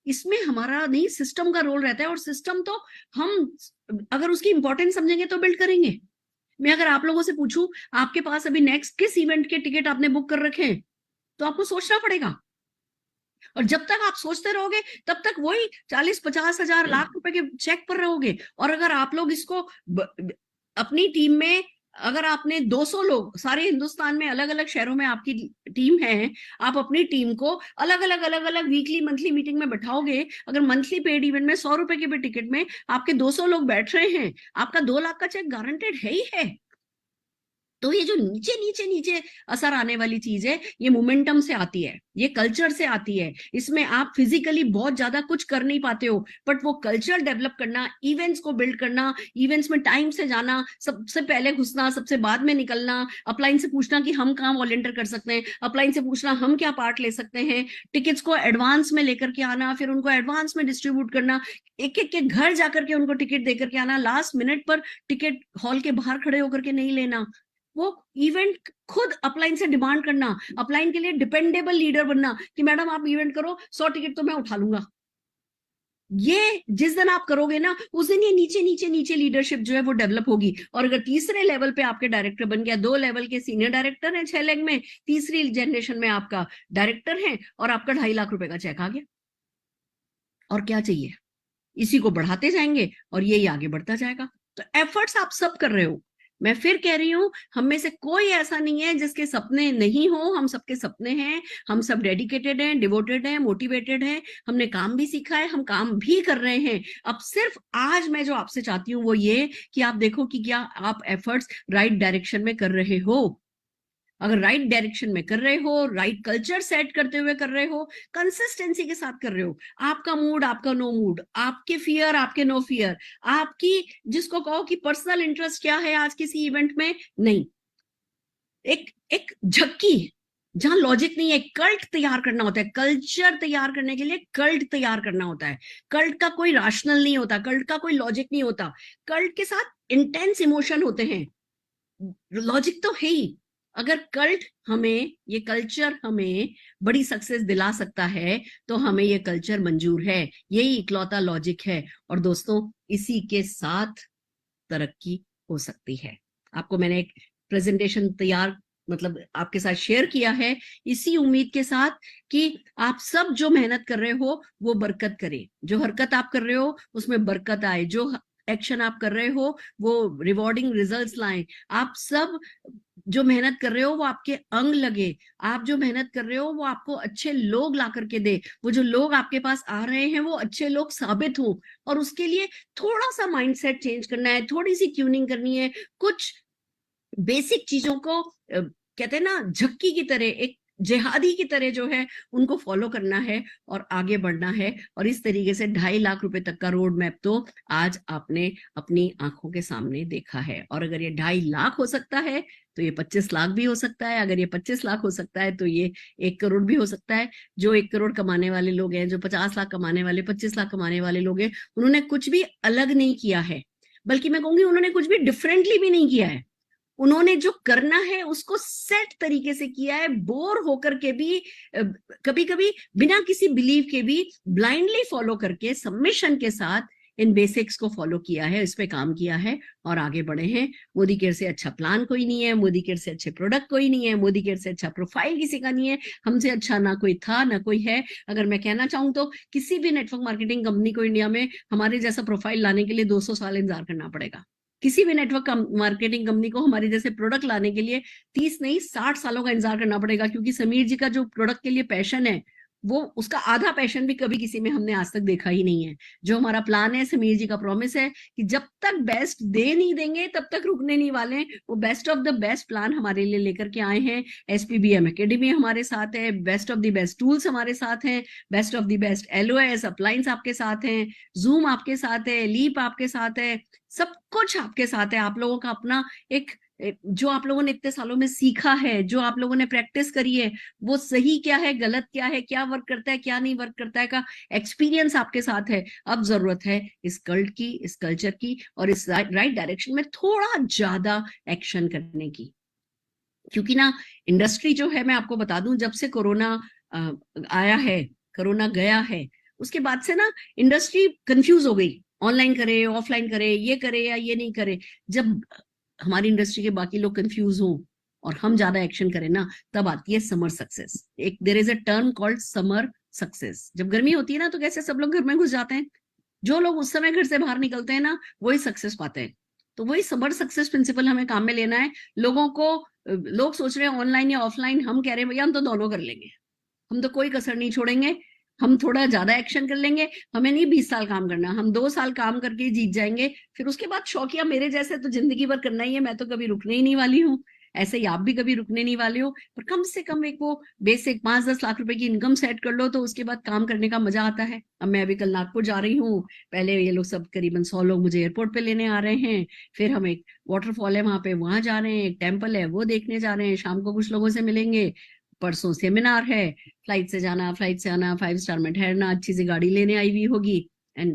इसमें हमारा नहीं सिस्टम का रोल रहता है। और सिस्टम तो हम अगर उसकी इंपॉर्टेंस समझेंगे तो बिल्ड करेंगे। मैं अगर आप लोगों से पूछूं आपके पास अभी नेक्स्ट किस इवेंट के टिकट आपने बुक कर रखे हैं, तो आपको सोचना पड़ेगा। और जब तक आप सोचते रहोगे तब तक वही 40-50 हजार लाख रुपए के चेक पर रहोगे। और अगर आप लोग इसको अपनी टीम में, अगर आपने 200 लोग सारे हिंदुस्तान में अलग अलग शहरों में आपकी टीम है, आप अपनी टीम को अलग अलग वीकली मंथली मीटिंग में बैठाओगे, अगर मंथली पेड इवेंट में 100 रुपए के भी टिकट में आपके 200 लोग बैठ रहे हैं, आपका 2 लाख का चेक गारंटेड है ही है। तो ये जो नीचे नीचे नीचे असर आने वाली चीज है, ये मोमेंटम से आती है, ये कल्चर से आती है। इसमें आप फिजिकली बहुत ज्यादा कुछ कर नहीं पाते हो, बट वो कल्चर डेवलप करना, इवेंट्स को बिल्ड करना, इवेंट्स में टाइम से जाना, सबसे पहले घुसना, सबसे बाद में निकलना, अपलाइन से पूछना कि हम कहाँ वॉलंटियर कर सकते हैं, अपलाइन से पूछना हम क्या पार्ट ले सकते हैं, टिकट्स को एडवांस में लेकर के आना, फिर उनको एडवांस में डिस्ट्रीब्यूट करना, एक एक के घर जाकर के उनको टिकट देकर के आना, लास्ट मिनट पर टिकट हॉल के बाहर खड़े होकर के नहीं लेना, वो इवेंट खुद अपलाइन से डिमांड करना, अपलाइन के लिए डिपेंडेबल लीडर बनना कि मैडम आप इवेंट करो, 100 टिकट तो मैं उठा लूंगा। ये जिस दिन आप करोगे ना, उस दिन ये नीचे नीचे नीचे लीडरशिप जो है वो डेवलप होगी। और अगर तीसरे लेवल पे आपके डायरेक्टर बन गया, 2 लेवल के सीनियर डायरेक्टर हैं 6 लाख में, तीसरी जनरेशन में आपका डायरेक्टर है और आपका 2.5 लाख रुपए का चेक आ गया। और क्या चाहिए? इसी को बढ़ाते जाएंगे और यही आगे बढ़ता जाएगा। तो एफर्ट्स आप सब कर रहे हो। मैं फिर कह रही हूं, हम में से कोई ऐसा नहीं है जिसके सपने नहीं हो, हम सबके सपने हैं, हम सब डेडिकेटेड हैं, डिवोटेड हैं, मोटिवेटेड हैं, हमने काम भी सीखा है, हम काम भी कर रहे हैं। अब सिर्फ आज मैं जो आपसे चाहती हूँ वो ये कि आप देखो कि क्या आप एफर्ट्स राइट डायरेक्शन में कर रहे हो। अगर राइट डायरेक्शन में कर रहे हो, राइट कल्चर सेट करते हुए कर रहे हो, कंसिस्टेंसी के साथ कर रहे हो, आपका मूड आपका नो मूड, आपके फियर आपके नो फियर, आपकी जिसको कहो कि पर्सनल इंटरेस्ट क्या है आज किसी इवेंट में, नहीं, एक एक झक्की जहां लॉजिक नहीं है, कल्ट तैयार करना होता है। कल्चर तैयार करने के लिए कल्ट तैयार करना होता है। कल्ट का कोई राशनल नहीं होता, कल्ट का कोई लॉजिक नहीं होता, कल्ट के साथ इंटेंस इमोशन होते हैं, लॉजिक तो है ही। अगर कल्ट हमें, ये कल्चर हमें बड़ी सक्सेस दिला सकता है तो हमें ये कल्चर मंजूर है, यही इकलौता लॉजिक है। और दोस्तों इसी के साथ तरक्की हो सकती है। आपको मैंने एक प्रेजेंटेशन तैयार मतलब आपके साथ शेयर किया है इसी उम्मीद के साथ कि आप सब जो मेहनत कर रहे हो वो बरकत करे, जो हरकत आप कर रहे हो उसमें बरकत आए, जो एक्शन आप कर रहे हो वो रिवॉर्डिंग रिजल्ट्स लाएं। आप सब जो मेहनत कर रहे हो वो आपके अंग लगे, आप जो मेहनत कर रहे हो वो आपको अच्छे लोग ला करके दे, वो जो लोग आपके पास आ रहे हैं वो अच्छे लोग साबित हो। और उसके लिए थोड़ा सा माइंडसेट चेंज करना है, थोड़ी सी ट्यूनिंग करनी है, कुछ बेसिक चीजों को कहते हैं ना झक्की की तरह, एक जिहादी की तरह जो है उनको फॉलो करना है और आगे बढ़ना है। और इस तरीके से 2.5 लाख रुपए तक का रोड मैप तो आज आपने अपनी आंखों के सामने देखा है। और अगर ये 2.5 लाख हो सकता है तो ये 25 लाख भी हो सकता है, अगर ये 25 लाख हो सकता है तो ये 1 करोड़ भी हो सकता है। जो 1 करोड़ कमाने वाले लोग हैं, जो 50 लाख कमाने वाले, 25 लाख कमाने वाले लोग हैं, उन्होंने कुछ भी अलग नहीं किया है, बल्कि मैं कहूंगी उन्होंने कुछ भी डिफरेंटली भी नहीं किया है। उन्होंने जो करना है उसको सेट तरीके से किया है, बोर होकर के भी, कभी कभी बिना किसी बिलीव के भी ब्लाइंडली फॉलो करके सबमिशन के साथ इन बेसिक्स को फॉलो किया है, इस पे काम किया है और आगे बढ़े हैं। मोदी केयर से अच्छा प्लान कोई नहीं है, मोदी केयर से अच्छे प्रोडक्ट कोई नहीं है, मोदी केयर से अच्छा प्रोफाइल किसी का नहीं है, हमसे अच्छा ना कोई था ना कोई है। अगर मैं कहना चाहूँ तो किसी भी नेटवर्क मार्केटिंग कंपनी को इंडिया में हमारे जैसा प्रोफाइल लाने के लिए 200 साल इंतजार करना पड़ेगा। किसी भी नेटवर्क मार्केटिंग कंपनी को हमारे जैसे प्रोडक्ट लाने के लिए 30 नहीं 60 सालों का इंतजार करना पड़ेगा, क्योंकि समीर जी का जो प्रोडक्ट के लिए पैशन है वो उसका आधा पैशन भी कभी किसी में हमने आज तक देखा ही नहीं है। जो हमारा प्लान है, समीर जी का प्रॉमिस है कि जब तक बेस्ट दे नहीं देंगे तब तक रुकने नहीं वाले। वो best of the best plan हमारे लिए लेकर के आए हैं। SPBM एकेडमी हमारे साथ है, best of the best tools हमारे साथ हैं, best of the best LOS appliance आपके साथ हैं, जूम आपके साथ है, लीप आपके साथ है, सब कुछ आपके साथ है। आप लोगों का अपना एक जो आप लोगों ने इतने सालों में सीखा है, जो आप लोगों ने प्रैक्टिस करी है, वो सही क्या है, गलत क्या है, क्या वर्क करता है, क्या नहीं वर्क करता है का एक्सपीरियंस आपके साथ है। अब जरूरत है इस कल्ट की, इस कल्चर की और इस राइट डायरेक्शन में थोड़ा ज्यादा एक्शन करने की। क्योंकि ना इंडस्ट्री जो है, मैं आपको बता दूं, जब से कोरोना आया है, कोरोना गया है, उसके बाद से ना इंडस्ट्री कंफ्यूज हो गई, ऑनलाइन करे ऑफलाइन करे, ये करे या ये नहीं करे। जब हमारी इंडस्ट्री के बाकी लोग कंफ्यूज हों और हम ज्यादा एक्शन करें ना, तब आती है समर सक्सेस। एक there is a term called summer success. जब गर्मी होती है ना तो कैसे सब लोग घर में घुस जाते हैं, जो लोग उस समय घर से बाहर निकलते हैं ना वही सक्सेस पाते हैं। तो वही समर सक्सेस प्रिंसिपल हमें काम में लेना है। लोगों को, लोग सोच रहे हैं ऑनलाइन या ऑफलाइन, हम कह रहे हैं भैया हम तो दोनों कर लेंगे, हम तो कोई कसर नहीं छोड़ेंगे, हम थोड़ा ज्यादा एक्शन कर लेंगे। हमें नहीं 20 साल काम करना, हम 2 साल काम करके जीत जाएंगे। फिर उसके बाद शौकिया मेरे जैसे तो जिंदगी भर करना ही है, मैं तो कभी रुकने ही नहीं वाली हूँ, ऐसे ही आप भी कभी रुकने नहीं वाले हो। पर कम से कम एक वो बेसिक 5-10 लाख रुपए की इनकम सेट कर लो तो उसके बाद काम करने का मजा आता है। अब मैं अभी कल नागपुर जा रही हूँ, पहले ये लोग सब करीबन 100 लोग मुझे एयरपोर्ट पे लेने आ रहे हैं, फिर हम एक वाटरफॉल है वहां पे, वहां जा रहे हैं, एक टेम्पल है वो देखने जा रहे हैं, शाम को कुछ लोगों से मिलेंगे, परसों सेमिनार है, फ्लाइट से जाना फ्लाइट से आना, 5 स्टार में ठहरना, अच्छी सी गाड़ी लेने आई हुई होगी एंड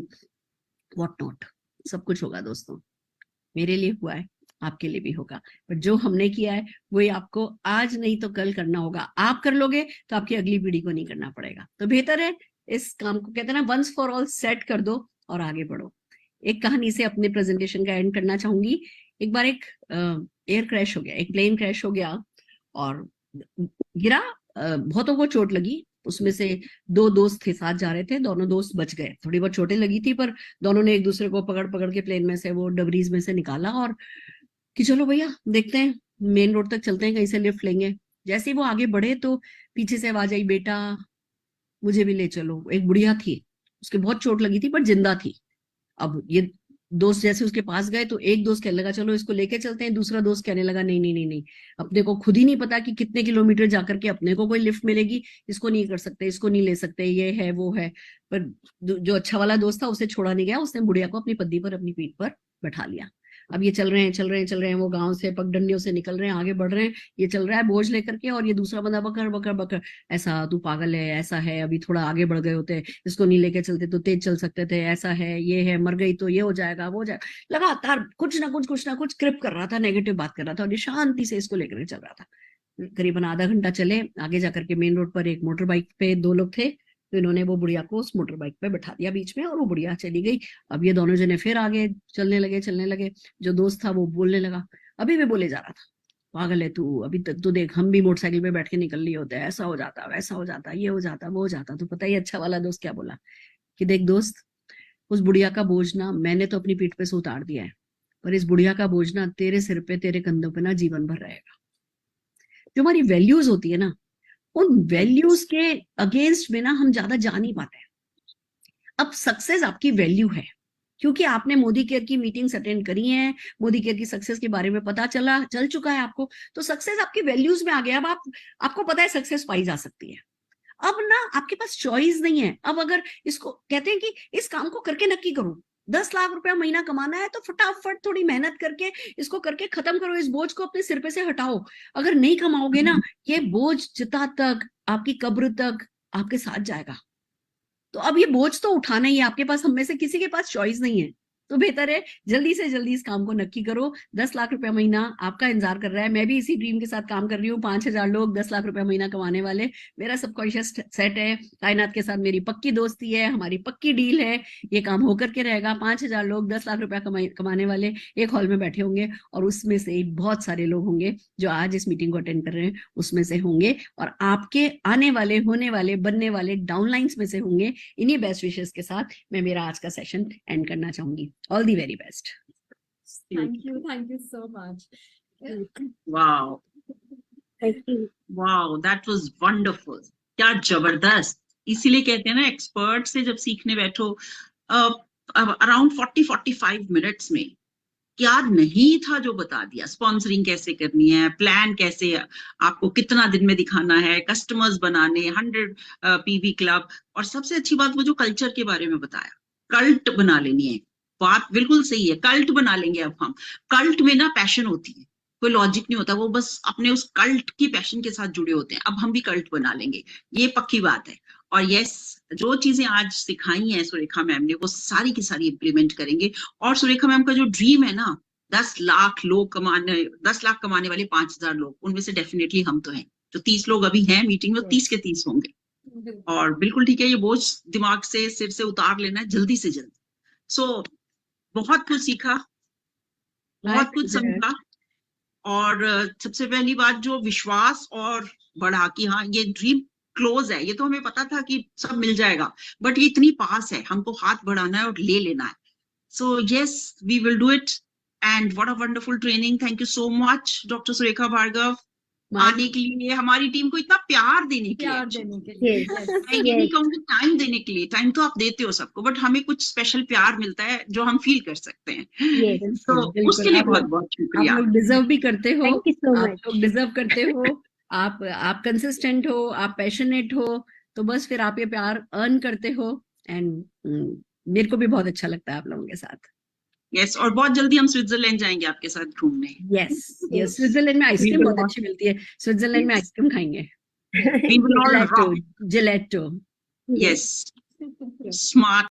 व्हाट नॉट, सब कुछ होगा दोस्तों। मेरे लिए हुआ है, आपके लिए भी होगा। पर जो हमने किया है वही आपको आज नहीं तो कल करना होगा। आप कर लोगे तो आपकी अगली पीढ़ी को नहीं करना पड़ेगा। तो बेहतर है इस काम को, कहते हैं ना, वंस फॉर ऑल सेट कर दो और आगे बढ़ो। एक कहानी से अपने प्रेजेंटेशन का एंड करना चाहूंगी। एक बार एक एयर क्रैश हो गया, एक प्लेन क्रैश हो गया और गिरा, बहुतों को चोट लगी। उसमें से 2 दोस्त थे, साथ जा रहे थे, दोनों दोस्त बच गए। थोड़ी बहुत चोटें लगी थी पर दोनों ने एक दूसरे को पकड़ पकड़ के प्लेन में से, वो डबरीज में से निकाला और कि चलो भैया देखते हैं, मेन रोड तक चलते हैं, कहीं से लिफ्ट लेंगे। जैसे ही वो आगे बढ़े तो पीछे से आवाज आई, बेटा मुझे भी ले चलो। एक बुढ़िया थी, उसके बहुत चोट लगी थी पर जिंदा थी। अब ये दोस्त जैसे उसके पास गए तो एक दोस्त कहने लगा चलो इसको लेके चलते हैं, दूसरा दोस्त कहने लगा नहीं नहीं नहीं नहीं, अपने को खुद ही नहीं पता कि कितने किलोमीटर जाकर के अपने को कोई लिफ्ट मिलेगी, इसको नहीं कर सकते, इसको नहीं ले सकते, ये है वो है। पर जो अच्छा वाला दोस्त था उसे छोड़ा नहीं गया, उसने बुढ़िया को अपनी पद्दी पर, अपनी पीठ पर बैठा लिया। अब ये चल रहे हैं चल रहे हैं चल रहे हैं, वो गांव से पगडंडियों से निकल रहे हैं, आगे बढ़ रहे हैं, ये चल रहा है बोझ लेकर के, और ये दूसरा बंदा बकर बकर बकर, ऐसा तू पागल है, ऐसा है, अभी थोड़ा आगे बढ़ गए होते, इसको नहीं लेके चलते तो तेज चल सकते थे, ऐसा है, ये है, मर गई तो ये हो जाएगा वो हो जाएगा, लगातार कुछ ना कुछ क्रिप कर रहा था, नेगेटिव बात कर रहा था, और ये शांति से इसको लेकर चल रहा था। करीबन आधा घंटा चले, आगे जाकर के मेन रोड पर एक मोटर बाइक पे दो लोग थे, तो इन्होंने वो बुढ़िया को उस मोटर बाइक पे बैठा दिया बीच में, और वो बुढ़िया चली गई। अब ये दोनों जने फिर आगे चलने लगे। जो दोस्त था वो बोलने लगा, अभी भी बोले जा रहा था, पागल है तू, अभी तक तो देख हम भी मोटरसाइकिल पे बैठ के निकल लिए होते, ऐसा हो जाता वैसा हो जाता, ये हो जाता वो हो जाता। तो पता ही अच्छा वाला दोस्त क्या बोला कि देख दोस्त, उस बुढ़िया का बोझ ना मैंने तो अपनी पीठ पे से उतार दिया है, पर इस बुढ़िया का बोझ ना तेरे सिर पे, तेरे कंधों पे ना जीवन भर रहेगा। जो हमारी वैल्यूज होती है ना, उन वैल्यूज के अगेंस्ट में ना हम ज्यादा जा नहीं पाते। अब सक्सेस आपकी वैल्यू है, क्योंकि आपने मोदी केयर की मीटिंग्स अटेंड करी हैं, मोदी केयर की सक्सेस के बारे में पता चल चुका है आपको, तो सक्सेस आपकी वैल्यूज में आ गया। अब आपको पता है सक्सेस पाई जा सकती है। अब ना आपके पास चॉइस नहीं है। अब अगर इसको कहते हैं कि इस काम को करके नक्की करो, 10 लाख रुपया महीना कमाना है तो फटाफट थोड़ी मेहनत करके इसको करके खत्म करो, इस बोझ को अपने सिर पे से हटाओ। अगर नहीं कमाओगे ना, ये बोझ चिता तक, आपकी कब्र तक आपके साथ जाएगा। तो अब ये बोझ तो उठाना ही है, आपके पास, हम में से किसी के पास चॉइस नहीं है। तो बेहतर है जल्दी से जल्दी इस काम को नक्की करो। 10 लाख रुपया महीना आपका इंतजार कर रहा है। मैं भी इसी ड्रीम के साथ काम कर रही हूँ। 5,000 लोग 10 लाख रुपया महीना कमाने वाले, मेरा सबकॉन्शियस सेट है। कायनात के साथ मेरी पक्की दोस्ती है, हमारी पक्की डील है, ये काम होकर के रहेगा। 5,000 लोग 10 लाख रुपया कमाने वाले एक हॉल में बैठे होंगे, और उसमें से बहुत सारे लोग होंगे जो आज इस मीटिंग को अटेंड कर रहे हैं, उसमें से होंगे, और आपके आने वाले, होने वाले, बनने वाले डाउनलाइंस में से होंगे। इन्हीं बेस्ट विशेस के साथ मैं मेरा आज का सेशन एंड करना चाहूंगी। All the very best. Thank you so much. Wow, Thank you. wow, that was wonderful. क्या जबरदस्त। इसीलिए कहते हैं ना, एक्सपर्ट से जब सीखने बैठो, अराउंड 40-45 मिनट्स में क्या नहीं था जो बता दिया। स्पॉन्सरिंग कैसे करनी है, प्लान कैसे, आपको कितना दिन में दिखाना है, कस्टमर्स बनाने, 100 पीवी क्लब, और सबसे अच्छी बात वो जो कल्चर के बारे में बताया, कल्ट बना लेनी है। बात बिल्कुल सही है, कल्ट बना लेंगे। अब हम कल्ट में ना पैशन होती है, कोई लॉजिक नहीं होता, वो बस अपने उस कल्ट की पैशन के साथ जुड़े होते हैं। अब हम भी कल्ट बना लेंगे, ये पक्की बात है। और यस, जो चीजें आज सिखाई हैं सुरेखा मैम ने, वो सारी की सारी इम्प्लीमेंट करेंगे। और सुरेखा मैम का जो ड्रीम है ना, 10 लाख कमाने वाले 5,000 लोग, उनमें से डेफिनेटली हम तो हैं। जो 30 लोग अभी हैं मीटिंग में, 30 के 30 होंगे। और बिल्कुल ठीक है, ये बोझ दिमाग से, सिर से उतार लेना है जल्दी से जल्दी। सो बहुत कुछ सीखा, बहुत कुछ समझा। और सबसे पहली बात, जो विश्वास और बढ़ा कि हाँ ये ड्रीम क्लोज है, ये तो हमें पता था कि सब मिल जाएगा, बट ये इतनी पास है, हमको हाथ बढ़ाना है और ले लेना है। So yes, we will do it. And what a wonderful training. Thank you so much doctor Surekha Bhargav, आने के लिए, हमारी टीम को इतना प्यार देने के लिए। मैं ये नहीं कहूंगी टाइम देने के लिए, टाइम तो आप देते हो सबको, बट हमें कुछ स्पेशल प्यार मिलता है जो हम फील कर सकते हैं। तो उसके लिए बहुत बहुत शुक्रिया। आप लोग डिजर्व भी करते हो, Thank you so आप much. लोग डिजर्व करते हो। आप कंसिस्टेंट हो, आप पैशनेट हो, तो बस फिर आप ये प्यार अर्न करते हो। एंड मेरे को भी बहुत अच्छा लगता है आप लोगों के साथ। यस, और बहुत जल्दी हम स्विट्जरलैंड जाएंगे आपके साथ घूमने। यस, स्विट्जरलैंड में आइसक्रीम बहुत अच्छी मिलती है, स्विट्जरलैंड में आइसक्रीम खाएंगे। We will all rock. Gelato. Yes, smart